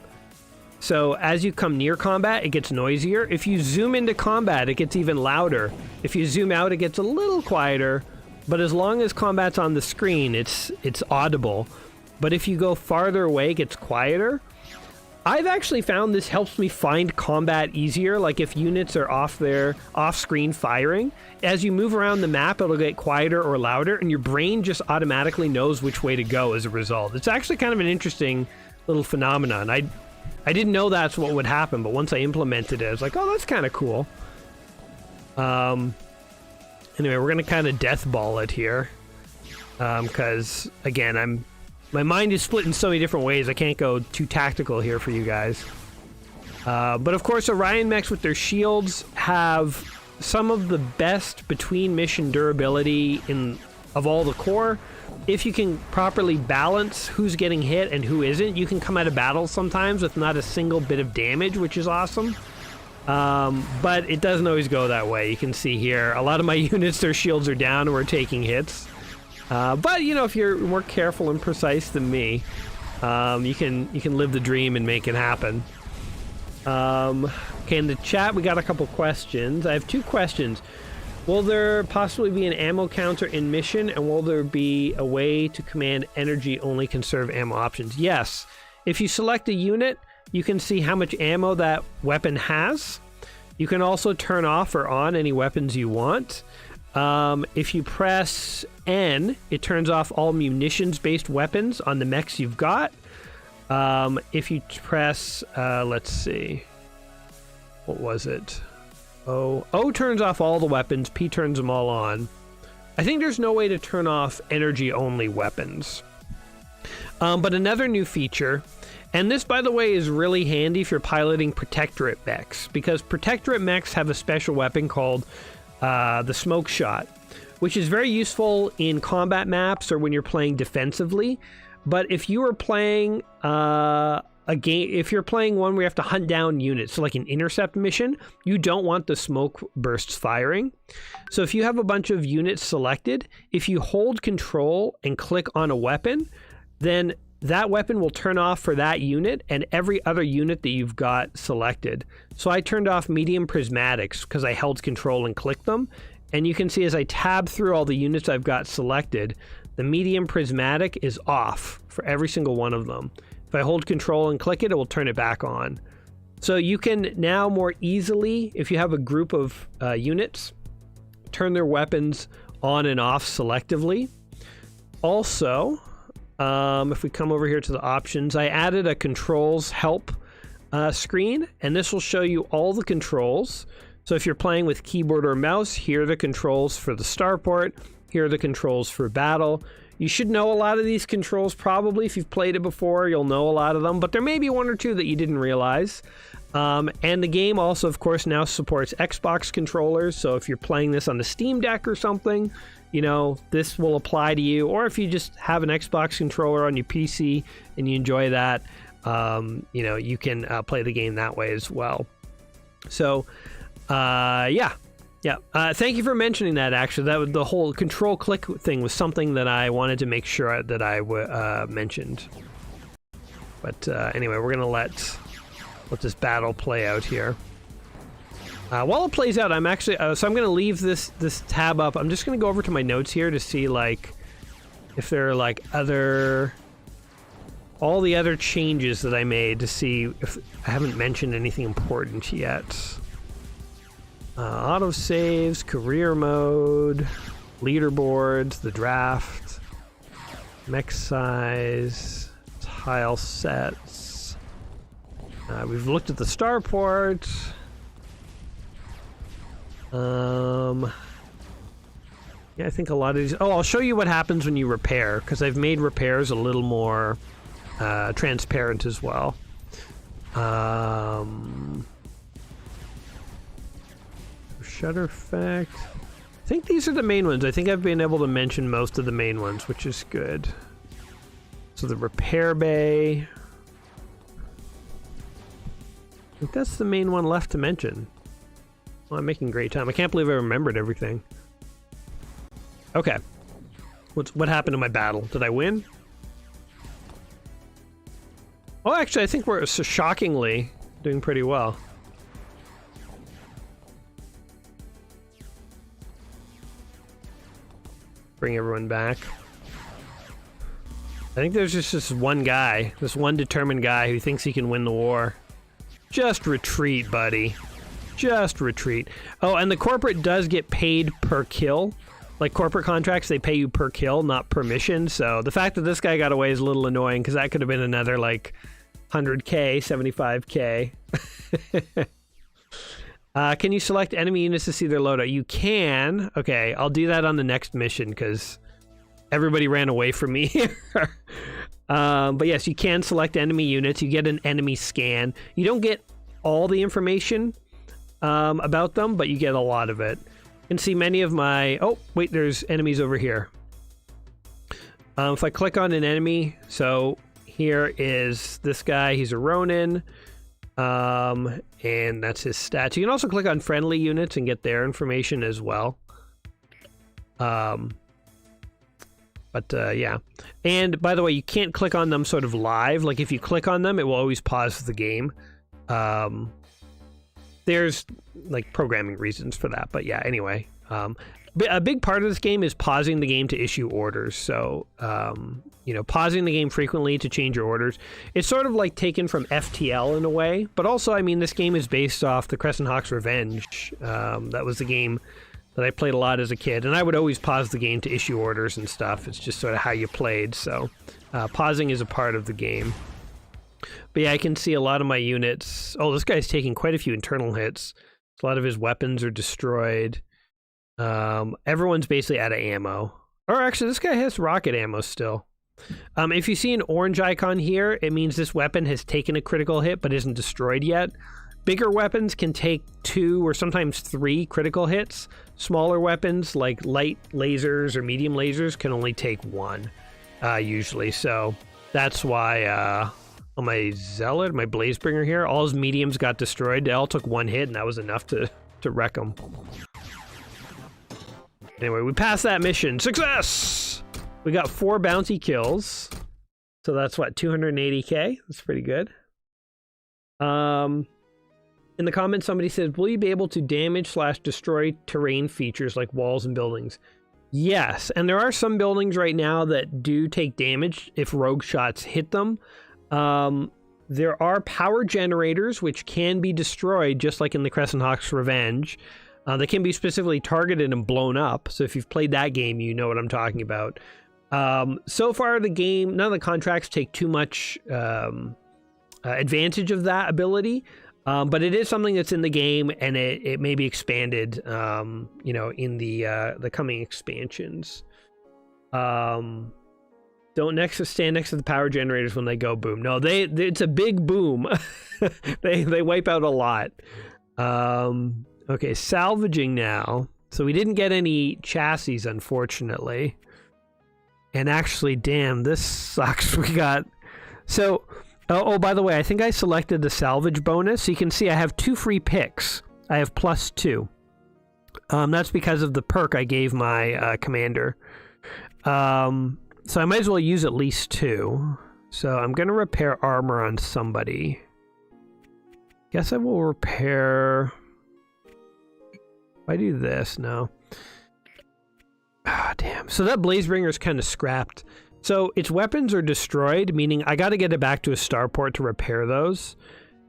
So as you come near combat, it gets noisier. If you zoom into combat, it gets even louder. If you zoom out, it gets a little quieter. But as long as combat's on the screen, it's audible. But if you go farther away, it gets quieter. I've actually found this helps me find combat easier. Like if units are off-screen firing, as you move around the map, it'll get quieter or louder, and your brain just automatically knows which way to go as a result. It's actually kind of an interesting little phenomenon. I didn't know that's what would happen, but once I implemented it, I was like, oh, that's kind of cool. Anyway, we're going to kind of death ball it here. Because, again, my mind is split in so many different ways, I can't go too tactical here for you guys. But of course, Orion mechs with their shields have some of the best between mission durability of all the core. If you can properly balance who's getting hit and who isn't, you can come out of battle sometimes with not a single bit of damage, which is awesome. But it doesn't always go that way. You can see here, a lot of my units, their shields are down and we're taking hits. But, you know, if you're more careful and precise than me, you can live the dream and make it happen. Okay, in the chat, we got a couple questions. I have 2 questions. Will there possibly be an ammo counter in mission, and will there be a way to command energy only conserve ammo options? Yes. If you select a unit, you can see how much ammo that weapon has. You can also turn off or on any weapons you want. If you press N, it turns off all munitions-based weapons on the mechs you've got. If you press, let's see, what was it? O turns off all the weapons, P turns them all on. I think there's no way to turn off energy-only weapons. But another new feature, and this, by the way, is really handy if you're piloting Protectorate mechs, because Protectorate mechs have a special weapon called the Smoke Shot, which is very useful in combat maps or when you're playing defensively. But if you are playing if you're playing one where you have to hunt down units, so like an intercept mission, you don't want the smoke bursts firing. So if you have a bunch of units selected, if you hold control and click on a weapon, then that weapon will turn off for that unit and every other unit that you've got selected. So I turned off medium prismatics because I held control and clicked them. And you can see as I tab through all the units I've got selected, the medium prismatic is off for every single one of them. If I hold control and click it, it will turn it back on. So you can now more easily, if you have a group of units, turn their weapons on and off selectively. Also, if we come over here to the options, I added a controls help screen, and this will show you all the controls. So if you're playing with keyboard or mouse, here are the controls for the starport, here are the controls for battle. You should know a lot of these controls probably. If you've played it before, you'll know a lot of them, but there may be 1 or 2 that you didn't realize. And the game also, of course, now supports Xbox controllers, so if you're playing this on the Steam Deck or something, you know, this will apply to you. Or if you just have an Xbox controller on your PC and you enjoy that, you know, you can play the game that way as well. So, yeah. Thank you for mentioning that, actually. That was the whole control click thing was something that I wanted to make sure that I mentioned. But anyway, we're gonna let this battle play out here. While it plays out, I'm actually so I'm gonna leave this tab up. I'm just gonna go over to my notes here to see like if there are like other all the other changes that I made to see if I haven't mentioned anything important yet. Autosaves, career mode, leaderboards, the draft, mech size, tile sets. We've looked at the starport. Yeah, I think a lot of these... Oh, I'll show you what happens when you repair, because I've made repairs a little more transparent as well. Shutter effect. I think these are the main ones. I think I've been able to mention most of the main ones, which is good. So the repair bay. I think that's the main one left to mention. Well, I'm making great time. I can't believe I remembered everything. Okay. What happened in my battle? Did I win? Oh, actually, I think we're shockingly doing pretty well. Bring everyone back. I think there's just this one guy, this one determined guy who thinks he can win the war. Just retreat, buddy. Just retreat. Oh, and the corporate does get paid per kill. Like corporate contracts, they pay you per kill, not per mission. So the fact that this guy got away is a little annoying because that could have been another like 100k, 75k. Can you select enemy units to see their loadout? You can. Okay, I'll do that on the next mission because everybody ran away from me here. But yes, you can select enemy units. You get an enemy scan. You don't get all the information about them, but you get a lot of it. You can see many of my... Oh, wait, there's enemies over here. If I click on an enemy, so here is this guy. He's a Ronin. And that's his stats. You can also click on friendly units and get their information as well. Yeah. And by the way, you can't click on them sort of live. Like if you click on them, it will always pause the game. There's like programming reasons for that, but yeah, anyway. A big part of this game is pausing the game to issue orders. So, you know, pausing the game frequently to change your orders. It's sort of like taken from FTL in a way, but also, I mean, this game is based off the Crescent Hawk's Revenge. That was the game that I played a lot as a kid, and I would always pause the game to issue orders and stuff. It's just sort of how you played, so pausing is a part of the game. But yeah, I can see a lot of my units. Oh, this guy's taking quite a few internal hits. A lot of his weapons are destroyed. Everyone's basically out of ammo. Or actually, this guy has rocket ammo still. If you see an orange icon here, it means this weapon has taken a critical hit but isn't destroyed yet. Bigger weapons can take 2 or sometimes 3 critical hits. Smaller weapons like light lasers or medium lasers can only take 1, usually. So that's why on my Zealot, my Blazebringer here, all his mediums got destroyed. They all took 1 hit, and that was enough to wreck them. Anyway, we passed that mission. Success! We got 4 bounty kills. So that's what, 280k? That's pretty good. In the comments, somebody said, will you be able to damage/destroy terrain features like walls and buildings? Yes, and there are some buildings right now that do take damage if rogue shots hit them. There are power generators which can be destroyed just like in the Crescent Hawk's Revenge. They can be specifically targeted and blown up. So if you've played that game, you know what I'm talking about. So far, the game, none of the contracts take too much advantage of that ability. But it is something that's in the game, and it may be expanded, you know, in the coming expansions. Don't stand next to the power generators when they go boom. No, it's a big boom. they wipe out a lot. Okay, salvaging now. So we didn't get any chassis, unfortunately. And actually, damn, this sucks. We got... So, oh, by the way, I think I selected the salvage bonus. So you can see I have 2 free picks. I have +2. That's because of the perk I gave my commander. So I might as well use at least 2. So I'm going to repair armor on somebody. Guess I will repair... If I do this, no. Ah, damn. So that Blazebringer is kind of scrapped. So its weapons are destroyed, meaning I got to get it back to a starport to repair those.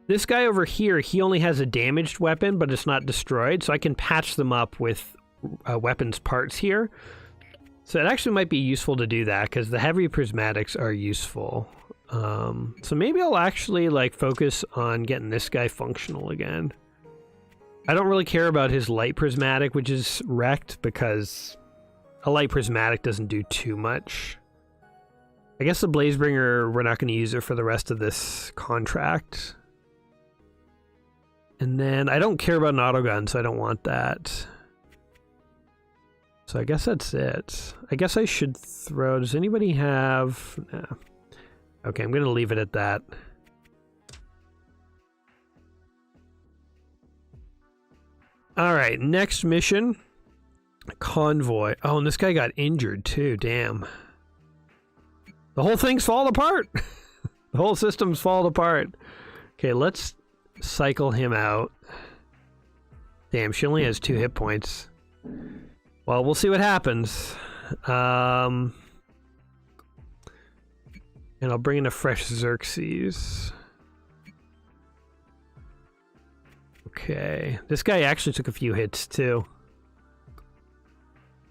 This guy over here, he only has a damaged weapon, but it's not destroyed, so I can patch them up with weapons parts here. So it actually might be useful to do that, because the heavy prismatics are useful. So maybe I'll actually like focus on getting this guy functional again. I don't really care about his light prismatic, which is wrecked, because a light prismatic doesn't do too much. I guess the Blazebringer, we're not going to use it for the rest of this contract. And then I don't care about an autogun, so I don't want that. So I guess that's it. I guess I should throw... Does anybody have... Nah. Okay, I'm going to leave it at that. Alright, next mission. Convoy. Oh, and this guy got injured too, damn. The whole thing's falling apart! The whole system's falling apart. Okay, let's cycle him out. Damn, she only has 2 hit points. Well, we'll see what happens. And I'll bring in a fresh Xerxes. Okay. This guy actually took a few hits, too.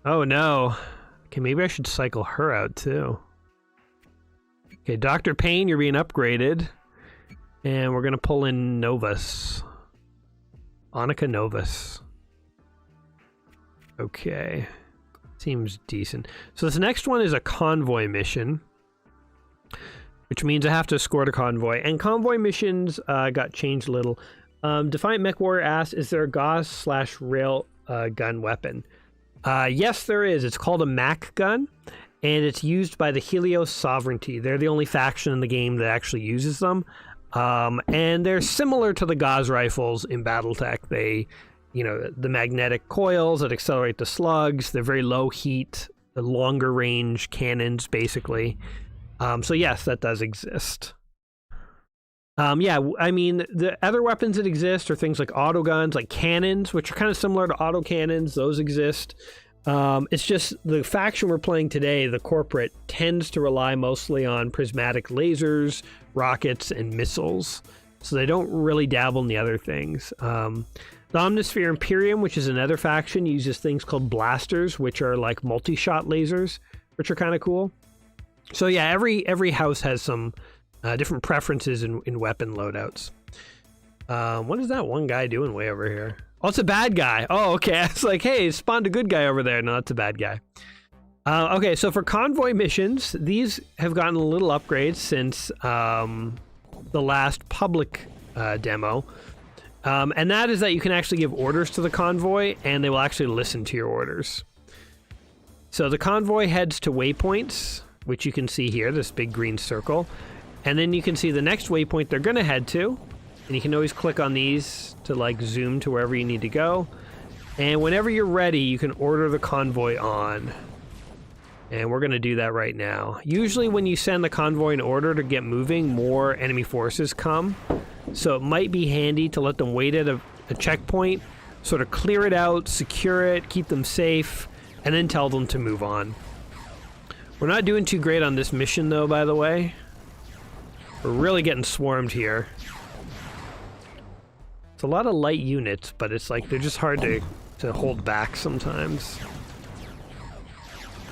Oh, no. Okay, maybe I should cycle her out, too. Okay, Dr. Payne, you're being upgraded. And we're going to pull in Novus. Annika Novus. Okay. Seems decent. So this next one is a convoy mission. Which means I have to escort a convoy. And convoy missions got changed a little. Defiant Mech Warrior asks, is there a Gauss/rail gun weapon? Yes, there is. It's called a Mac gun. And it's used by the Helios Sovereignty. They're the only faction in the game that actually uses them. And they're similar to the Gauss rifles in Battletech. They, you know, the magnetic coils that accelerate the slugs. They're very low heat, the longer range cannons, basically. So yes, that does exist. Yeah, I mean, the other weapons that exist are things like autoguns, like cannons, which are kind of similar to autocannons. Those exist. It's just the faction we're playing today, the corporate, tends to rely mostly on prismatic lasers, rockets, and missiles. So they don't really dabble in the other things. The Omnisphere Imperium, which is another faction, uses things called blasters, which are like multi-shot lasers, which are kind of cool. So yeah, every house has some different preferences in weapon loadouts. What is that one guy doing way over here? Oh, it's a bad guy. Oh, okay. I was like, hey, spawned a good guy over there. No, it's a bad guy. Okay, so for convoy missions, these have gotten a little upgrades since the last public demo. And that is that you can actually give orders to the convoy, and they will actually listen to your orders. So the convoy heads to waypoints, which you can see here, this big green circle. And then you can see the next waypoint they're going to head to. And you can always click on these to like zoom to wherever you need to go. And whenever you're ready, you can order the convoy on. And we're going to do that right now. Usually when you send the convoy an order to get moving, more enemy forces come. So it might be handy to let them wait at a checkpoint, sort of clear it out, secure it, keep them safe, and then tell them to move on. We're not doing too great on this mission though, by the way. We're really getting swarmed here. It's a lot of light units, but it's like they're just hard to hold back sometimes.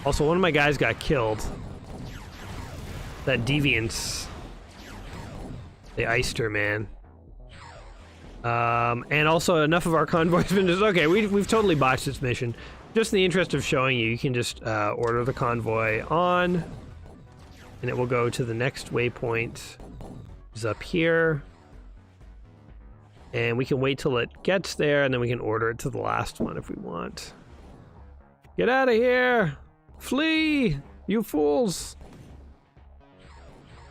Also, one of my guys got killed. That Deviants. They iced her, man. And also, enough of our convoys been just... Okay, we've totally botched this mission. Just in the interest of showing you, you can just order the convoy on. And it will go to the next waypoint. It's up here. And we can wait till it gets there, and then we can order it to the last one if we want. Get out of here! Flee! You fools!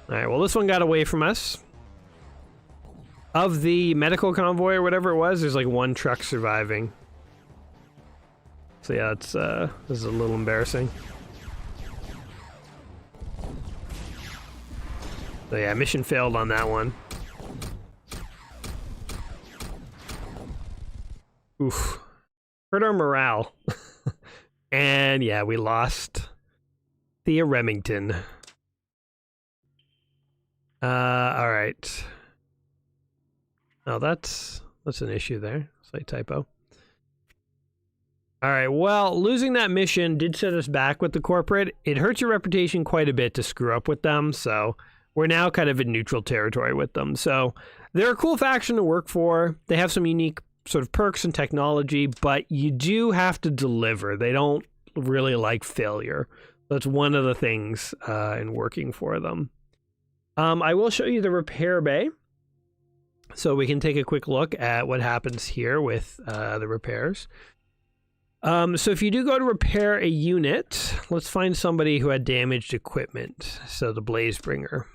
Alright, well this one got away from us. Of the medical convoy or whatever it was, there's like one truck surviving. So yeah, it's this is a little embarrassing. So yeah, mission failed on that one. Oof. Hurt our morale. And yeah, we lost. Thea Remington. All right. Oh, that's an issue there. Slight typo. All right, well, losing that mission did set us back with the corporate. It hurts your reputation quite a bit to screw up with them, so we're now kind of in neutral territory with them. So they're a cool faction to work for. They have some unique sort of perks and technology, but you do have to deliver. They don't really like failure. That's one of the things in working for them. I will show you the repair bay, so we can take a quick look at what happens here with the repairs. So if you do go to repair a unit, let's find somebody who had damaged equipment. So the Blazebringer.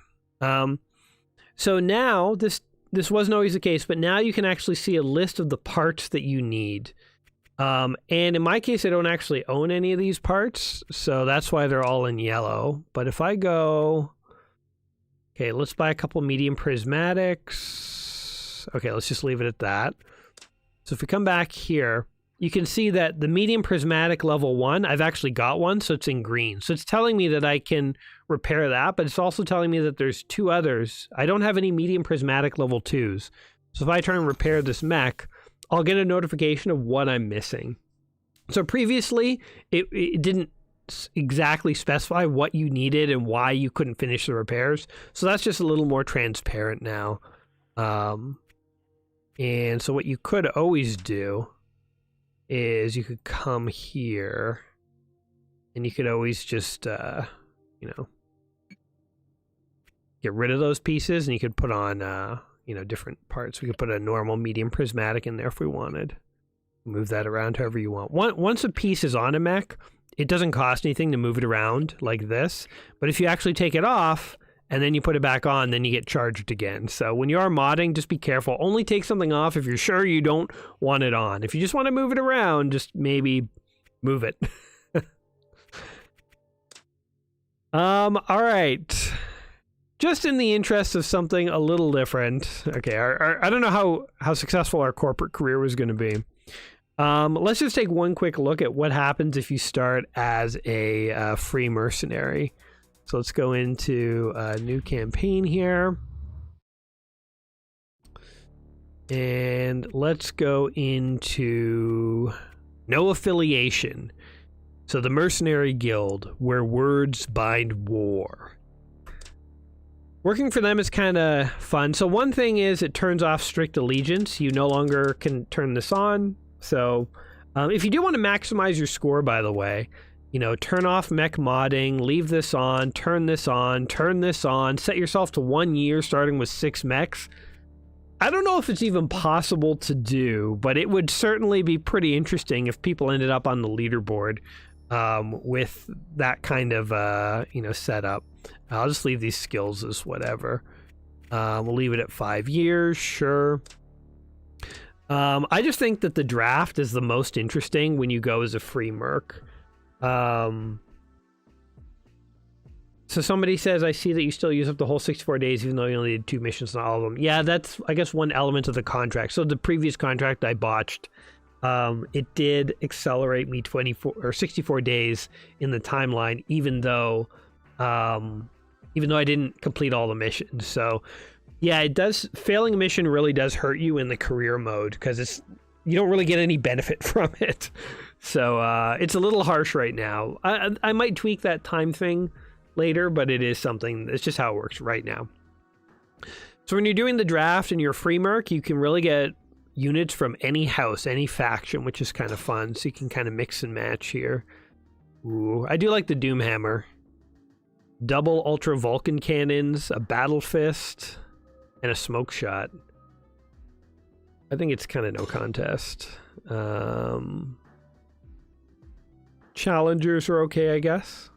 So now this wasn't always the case, but now you can actually see a list of the parts that you need. And in my case, I don't actually own any of these parts, so that's why they're all in yellow. But if I go, okay, let's buy a couple medium prismatics. Okay, let's just leave it at that. So if we come back here, you can see that the medium prismatic level 1, I've actually got one, so it's in green. So it's telling me that I can repair that, but it's also telling me that there's 2 others. I don't have any medium prismatic level 2s. So if I try and repair this mech, I'll get a notification of what I'm missing. So previously, it didn't exactly specify what you needed and why you couldn't finish the repairs. So that's just a little more transparent now. And so what you could always do is you could come here and you could always just, you know, get rid of those pieces and you could put on, you know, different parts. We could put a normal medium prismatic in there if we wanted. Move that around however you want. Once a piece is on a mech, it doesn't cost anything to move it around like this. But if you actually take it off and then you put it back on, then you get charged again. So when you are modding, just be careful. Only take something off if you're sure you don't want it on. If you just want to move it around, just maybe move it. All right. Just in the interest of something a little different. Okay, I don't know how successful our corporate career was going to be. Let's just take one quick look at what happens if you start as a free mercenary. So let's go into a new campaign here. And let's go into no affiliation. So the Mercenary Guild, where words bind war. Working for them is kind of fun. So one thing is it turns off strict allegiance. You no longer can turn this on. So if you do want to maximize your score, by the way, you know, turn off mech modding, leave this on, turn this on, turn this on, set yourself to 1 year starting with 6 mechs. I don't know if it's even possible to do, but it would certainly be pretty interesting if people ended up on the leaderboard with that kind of, you know, setup. I'll just leave these skills as whatever. We'll leave it at 5 years, sure. I just think that the draft is the most interesting when you go as a free merc. So somebody says, I see that you still use up the whole 64 days, even though you only did 2 missions, not all of them. Yeah, that's, I guess, one element of the contract. So the previous contract I botched, it did accelerate me 24 or 64 days in the timeline, even though I didn't complete all the missions. So yeah, it does. Failing a mission really does hurt you in the career mode because you don't really get any benefit from it. So it's a little harsh right now. I might tweak that time thing later, but it is something. It's just how it works right now. So when you're doing the draft and you're free merc, you can really get units from any house, any faction, which is kind of fun. So you can kind of mix and match here. Ooh, I do like the Doomhammer. Double Ultra Vulcan cannons, a Battle Fist, and a Smoke Shot. I think it's kind of no contest. Challengers are okay, I guess.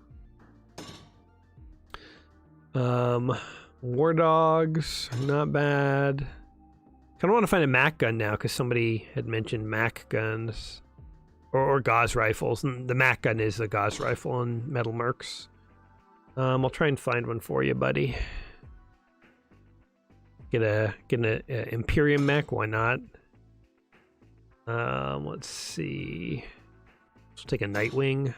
War Dogs, not bad. Kind of want to find a Mac gun now because somebody had mentioned Mac guns or Gauss rifles, and the Mac gun is the Gauss rifle in MetalMercs. I'll try and find one for you, buddy. Get an Imperium mech, why not? Let's see. Let's take a Nightwing.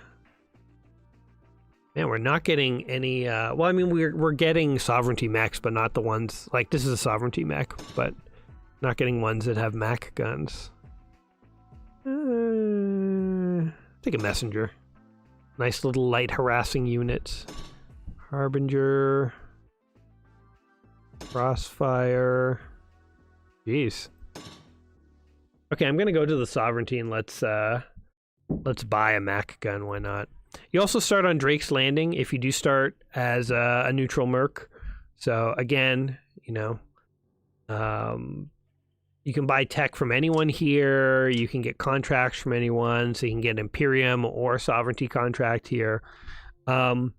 Man, we're not getting any, well, I mean, we're getting sovereignty mechs, but not the ones, like, this is a sovereignty mech, but not getting ones that have mech guns. Take a messenger. Nice little light harassing units. Harbinger. Crossfire. Jeez. Okay, I'm gonna go to the sovereignty and let's buy a mech gun, why not? You also start on Drake's Landing if you do start as a neutral merc. So again, you know, you can buy tech from anyone here. You can get contracts from anyone. So you can get Imperium or Sovereignty contract here. One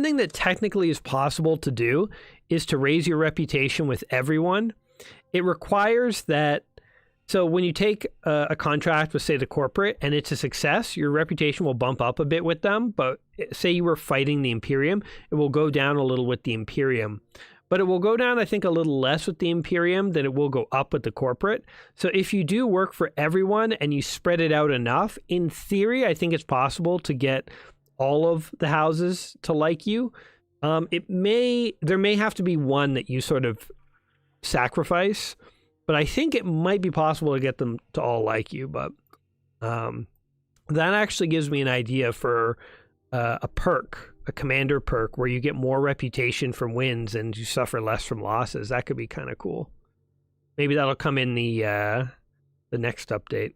thing that technically is possible to do is to raise your reputation with everyone. It requires that, so when you take a contract with, say, the corporate and it's a success, your reputation will bump up a bit with them. But say you were fighting the Imperium, it will go down a little with the Imperium. But it will go down, I think, a little less with the Imperium than it will go up with the corporate. So if you do work for everyone and you spread it out enough, in theory, I think it's possible to get all of the houses to like you. There may have to be one that you sort of sacrifice. But I think it might be possible to get them to all like you. But that actually gives me an idea for a perk, a commander perk, where you get more reputation from wins and you suffer less from losses. That could be kind of cool. Maybe that'll come in the next update.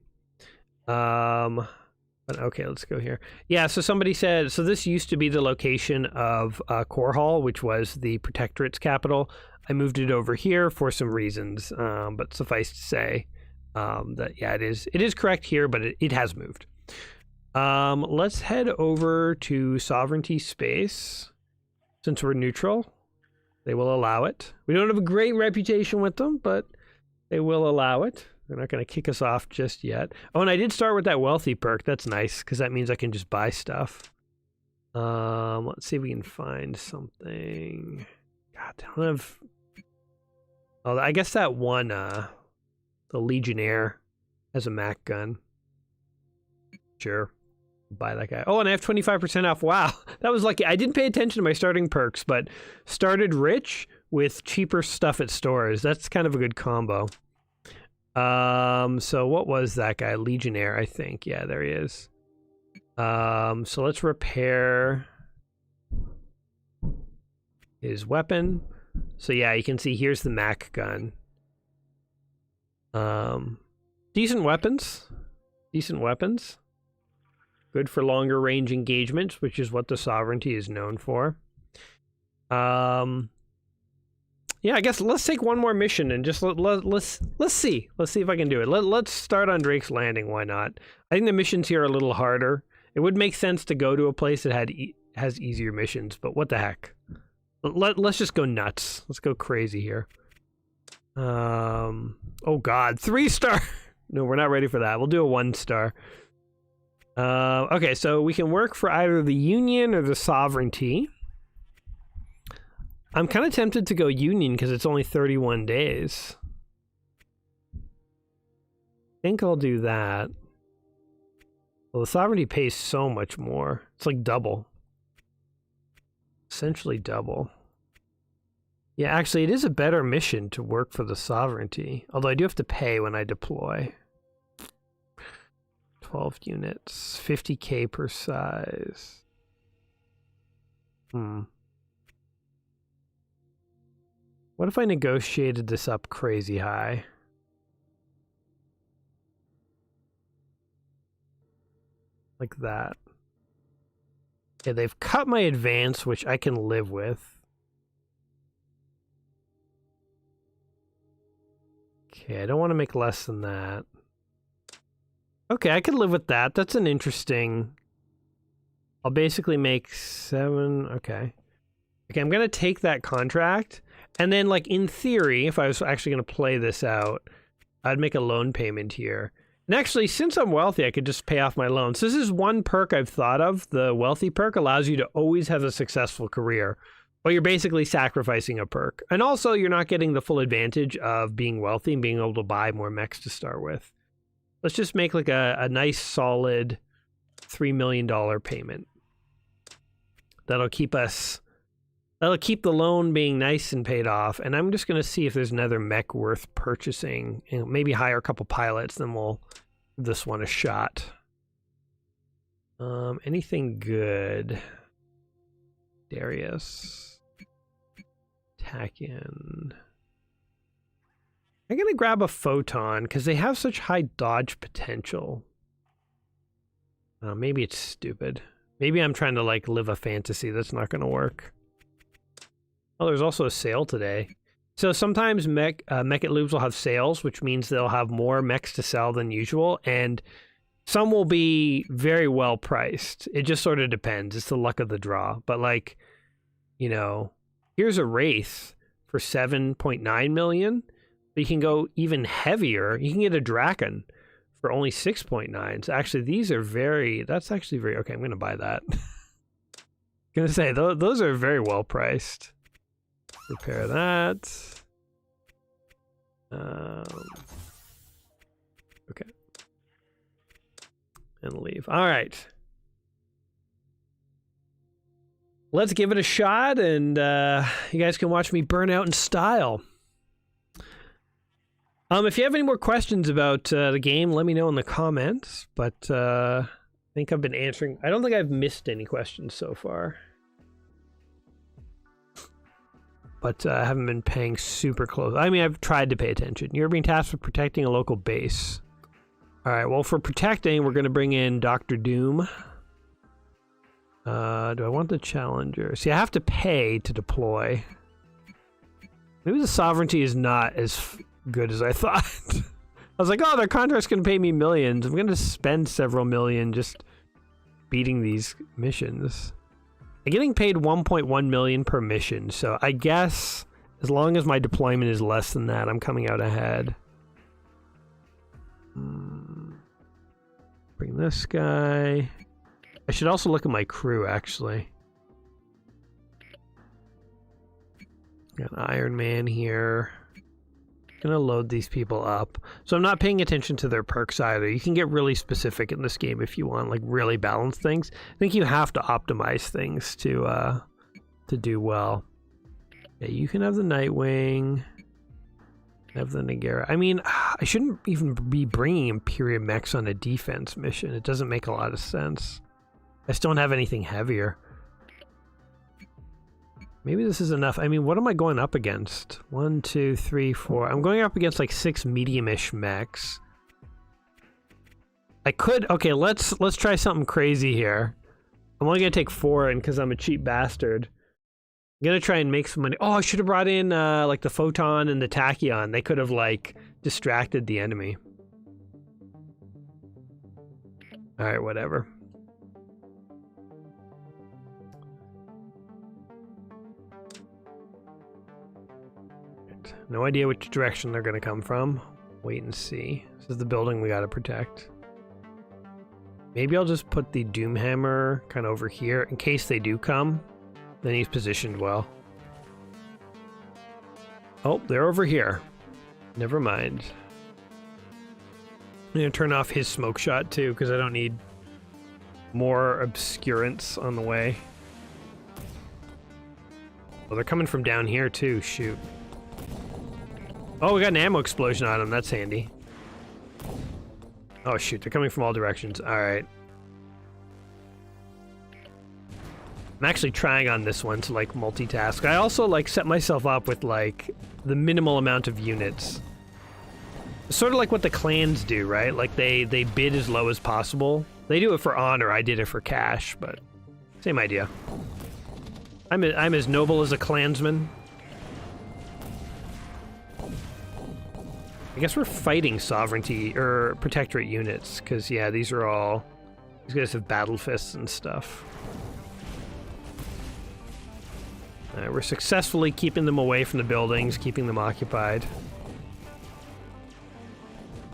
But okay, let's go here. Yeah, so somebody said, so this used to be the location of Core Hall, which was the Protectorate's capital. I moved it over here for some reasons, but suffice to say that, yeah, it is correct here, but it has moved. Let's head over to Sovereignty Space. Since we're neutral, they will allow it. We don't have a great reputation with them, but they will allow it. They're not going to kick us off just yet. Oh, and I did start with that wealthy perk. That's nice, because that means I can just buy stuff. Let's see if we can find something. God, I don't have... Oh, I guess that one, the Legionnaire has a Mac gun. Sure. Buy that guy. Oh, and I have 25% off. Wow. That was lucky. I didn't pay attention to my starting perks, but started rich with cheaper stuff at stores. That's kind of a good combo. So what was that guy? Legionnaire, I think. Yeah, there he is. So let's repair his weapon. So yeah, you can see here's the Mac gun. Decent weapons. Decent weapons. Good for longer range engagements, which is what the Sovereignty is known for. Yeah, I guess let's take one more mission and just let's see. Let's see if I can do it. Let's start on Drake's Landing. Why not? I think the missions here are a little harder. It would make sense to go to a place that has easier missions, but what the heck? Let's just go nuts. Let's go crazy here. Oh God, 3-star. No, we're not ready for that. We'll do a 1-star. Okay, so we can work for either the Union or the Sovereignty. I'm kind of tempted to go Union because it's only 31 days. I think I'll do that. Well, the Sovereignty pays so much more. It's like double. Essentially double. Yeah, actually, it is a better mission to work for the Sovereignty. Although I do have to pay when I deploy. 12 units. 50k per size. What if I negotiated this up crazy high? Like that. Yeah, they've cut my advance, which I can live with. Okay, I don't want to make less than that. Okay, I could live with that. That's an interesting... I'll basically make 7... Okay. Okay, I'm going to take that contract. And then, like, in theory, if I was actually going to play this out, I'd make a loan payment here. And actually, since I'm wealthy, I could just pay off my loans. So this is one perk I've thought of. The wealthy perk allows you to always have a successful career. But you're basically sacrificing a perk. And also, you're not getting the full advantage of being wealthy and being able to buy more mechs to start with. Let's just make like a nice, solid $3 million payment. That'll keep us... That'll keep the loan being nice and paid off. And I'm just going to see if there's another mech worth purchasing. And maybe hire a couple pilots, then we'll give this one a shot. Anything good? Darius. Tack in. I'm going to grab a photon because they have such high dodge potential. Maybe it's stupid. Maybe I'm trying to like live a fantasy that's not going to work. Oh, there's also a sale today. So sometimes Mech at Lubes will have sales, which means they'll have more mechs to sell than usual, and some will be very well priced. It just sort of depends. It's the luck of the draw. But like, you know, here's a Wraith for 7.9 million. But you can go even heavier. You can get a Draken for only 6.9. So actually, these are very... That's actually very... Okay, I'm going to buy that. I'm going to say, those are very well priced. Repair that. Okay. And leave. All right. Let's give it a shot, and you guys can watch me burn out in style. If you have any more questions about the game, let me know in the comments. But I think I've been answering... I don't think I've missed any questions so far. But I haven't been paying super close. I mean, I've tried to pay attention. You're being tasked with protecting a local base. All right, well, for protecting, we're going to bring in Dr. Doom. Do I want the Challenger? See, I have to pay to deploy. Maybe the Sovereignty is not as good as I thought. I was like, oh, their contract's going to pay me millions. I'm going to spend several million just beating these missions. I'm getting paid 1.1 million per mission, so I guess as long as my deployment is less than that, I'm coming out ahead. Bring this guy. I should also look at my crew, actually. Got an Iron Man here. Gonna load these people up. So I'm not paying attention to their perks either. You can get really specific in this game if you want, like really balance things. I think you have to optimize things to do well. Yeah, you can have the Nightwing. Have the Nagara. I mean, I shouldn't even be bringing Imperium mechs on a defense mission. It doesn't make a lot of sense. I just don't have anything heavier. Maybe this is enough. I mean, what am I going up against? 1, 2, 3, 4. I'm going up against like 6 medium-ish mechs. I could... Okay, let's try something crazy here. I'm only going to take 4 in because I'm a cheap bastard. I'm going to try and make some money. Oh, I should have brought in like the Photon and the Tachyon. They could have like distracted the enemy. Alright, whatever. No idea which direction they're going to come from. Wait and see. This is the building we got to protect. Maybe I'll just put the Doomhammer kind of over here in case they do come. Then he's positioned well. Oh, they're over here. Never mind. I'm going to turn off his smoke shot too because I don't need more obscurance on the way. Well, they're coming from down here too. Shoot. Oh, we got an ammo explosion on him. That's handy. Oh, shoot. They're coming from all directions. All right. I'm actually trying on this one to, like, multitask. I also, like, set myself up with, like, the minimal amount of units. Sort of like what the clans do, right? Like, they bid as low as possible. They do it for honor. I did it for cash, but same idea. I'm as noble as a clansman. I guess we're fighting sovereignty or protectorate units because yeah, these guys have battle fists and stuff. We're successfully keeping them away from the buildings, keeping them occupied.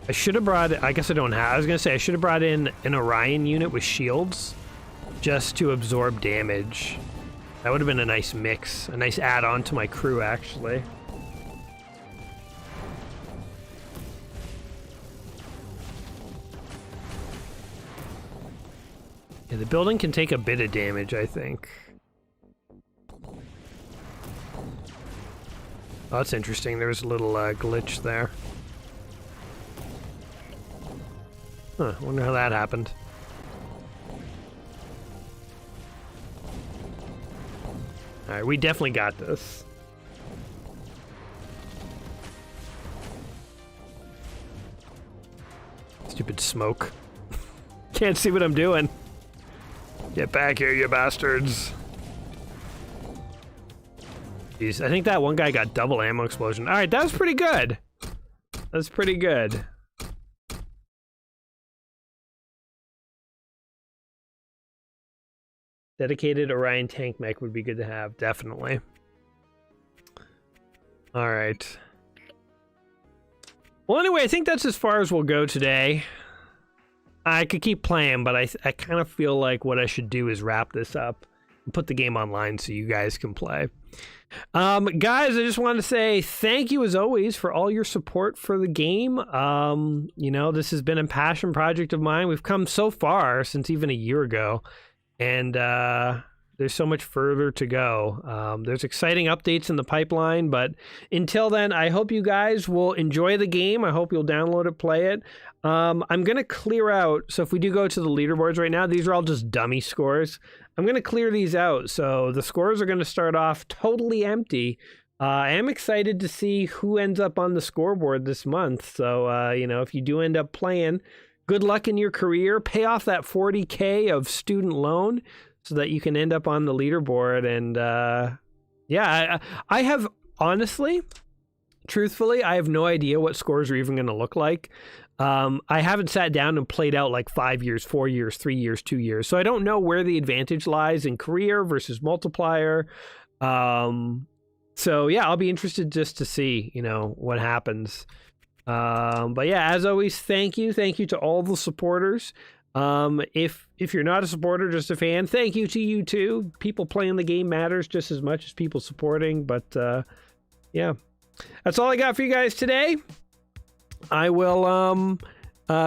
I should have brought... I guess I don't have... I was gonna say I should have brought in an Orion unit with shields just to absorb damage. That would have been a nice mix, a nice add-on to my crew actually. Yeah, the building can take a bit of damage, I think. Oh, that's interesting. There's a little glitch there. Huh, wonder how that happened. Alright, we definitely got this. Stupid smoke. Can't see what I'm doing. Get back here, you bastards. Jeez, I think that one guy got double ammo explosion. Alright, that was pretty good. That's pretty good. Dedicated Orion tank mech would be good to have, definitely. Alright. Well, anyway, I think that's as far as we'll go today. I could keep playing, but I kind of feel like what I should do is wrap this up and put the game online so you guys can play. Guys, I just wanted to say thank you as always for all your support for the game. You know, this has been a passion project of mine. We've come so far since even a year ago, and there's so much further to go. There's exciting updates in the pipeline, but until then, I hope you guys will enjoy the game. I hope you'll download it, play it. I'm going to clear out, so if we do go to the leaderboards right now, these are all just dummy scores. I'm going to clear these out, so the scores are going to start off totally empty. I am excited to see who ends up on the scoreboard this month, so, you know, if you do end up playing, good luck in your career. Pay off that $40K of student loan so that you can end up on the leaderboard. And yeah, I have, honestly, truthfully, I have no idea what scores are even going to look like. I haven't sat down and played out like 5 years, 4 years, 3 years, 2 years. So I don't know where the advantage lies in career versus multiplier. So yeah, I'll be interested just to see, you know, what happens. But yeah, as always, thank you to all the supporters. If you're not a supporter, just a fan, thank you to you too. People playing the game matters just as much as people supporting. But yeah, that's all I got for you guys today. I will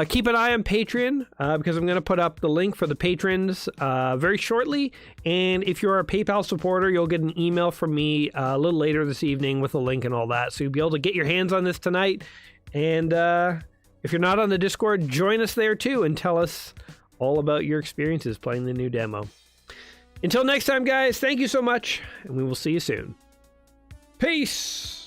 keep an eye on Patreon because I'm going to put up the link for the patrons very shortly. And if you're a PayPal supporter, you'll get an email from me a little later this evening with a link and all that. So you'll be able to get your hands on this tonight. And if you're not on the Discord, join us there too and tell us all about your experiences playing the new demo. Until next time, guys, thank you so much, and we will see you soon. Peace!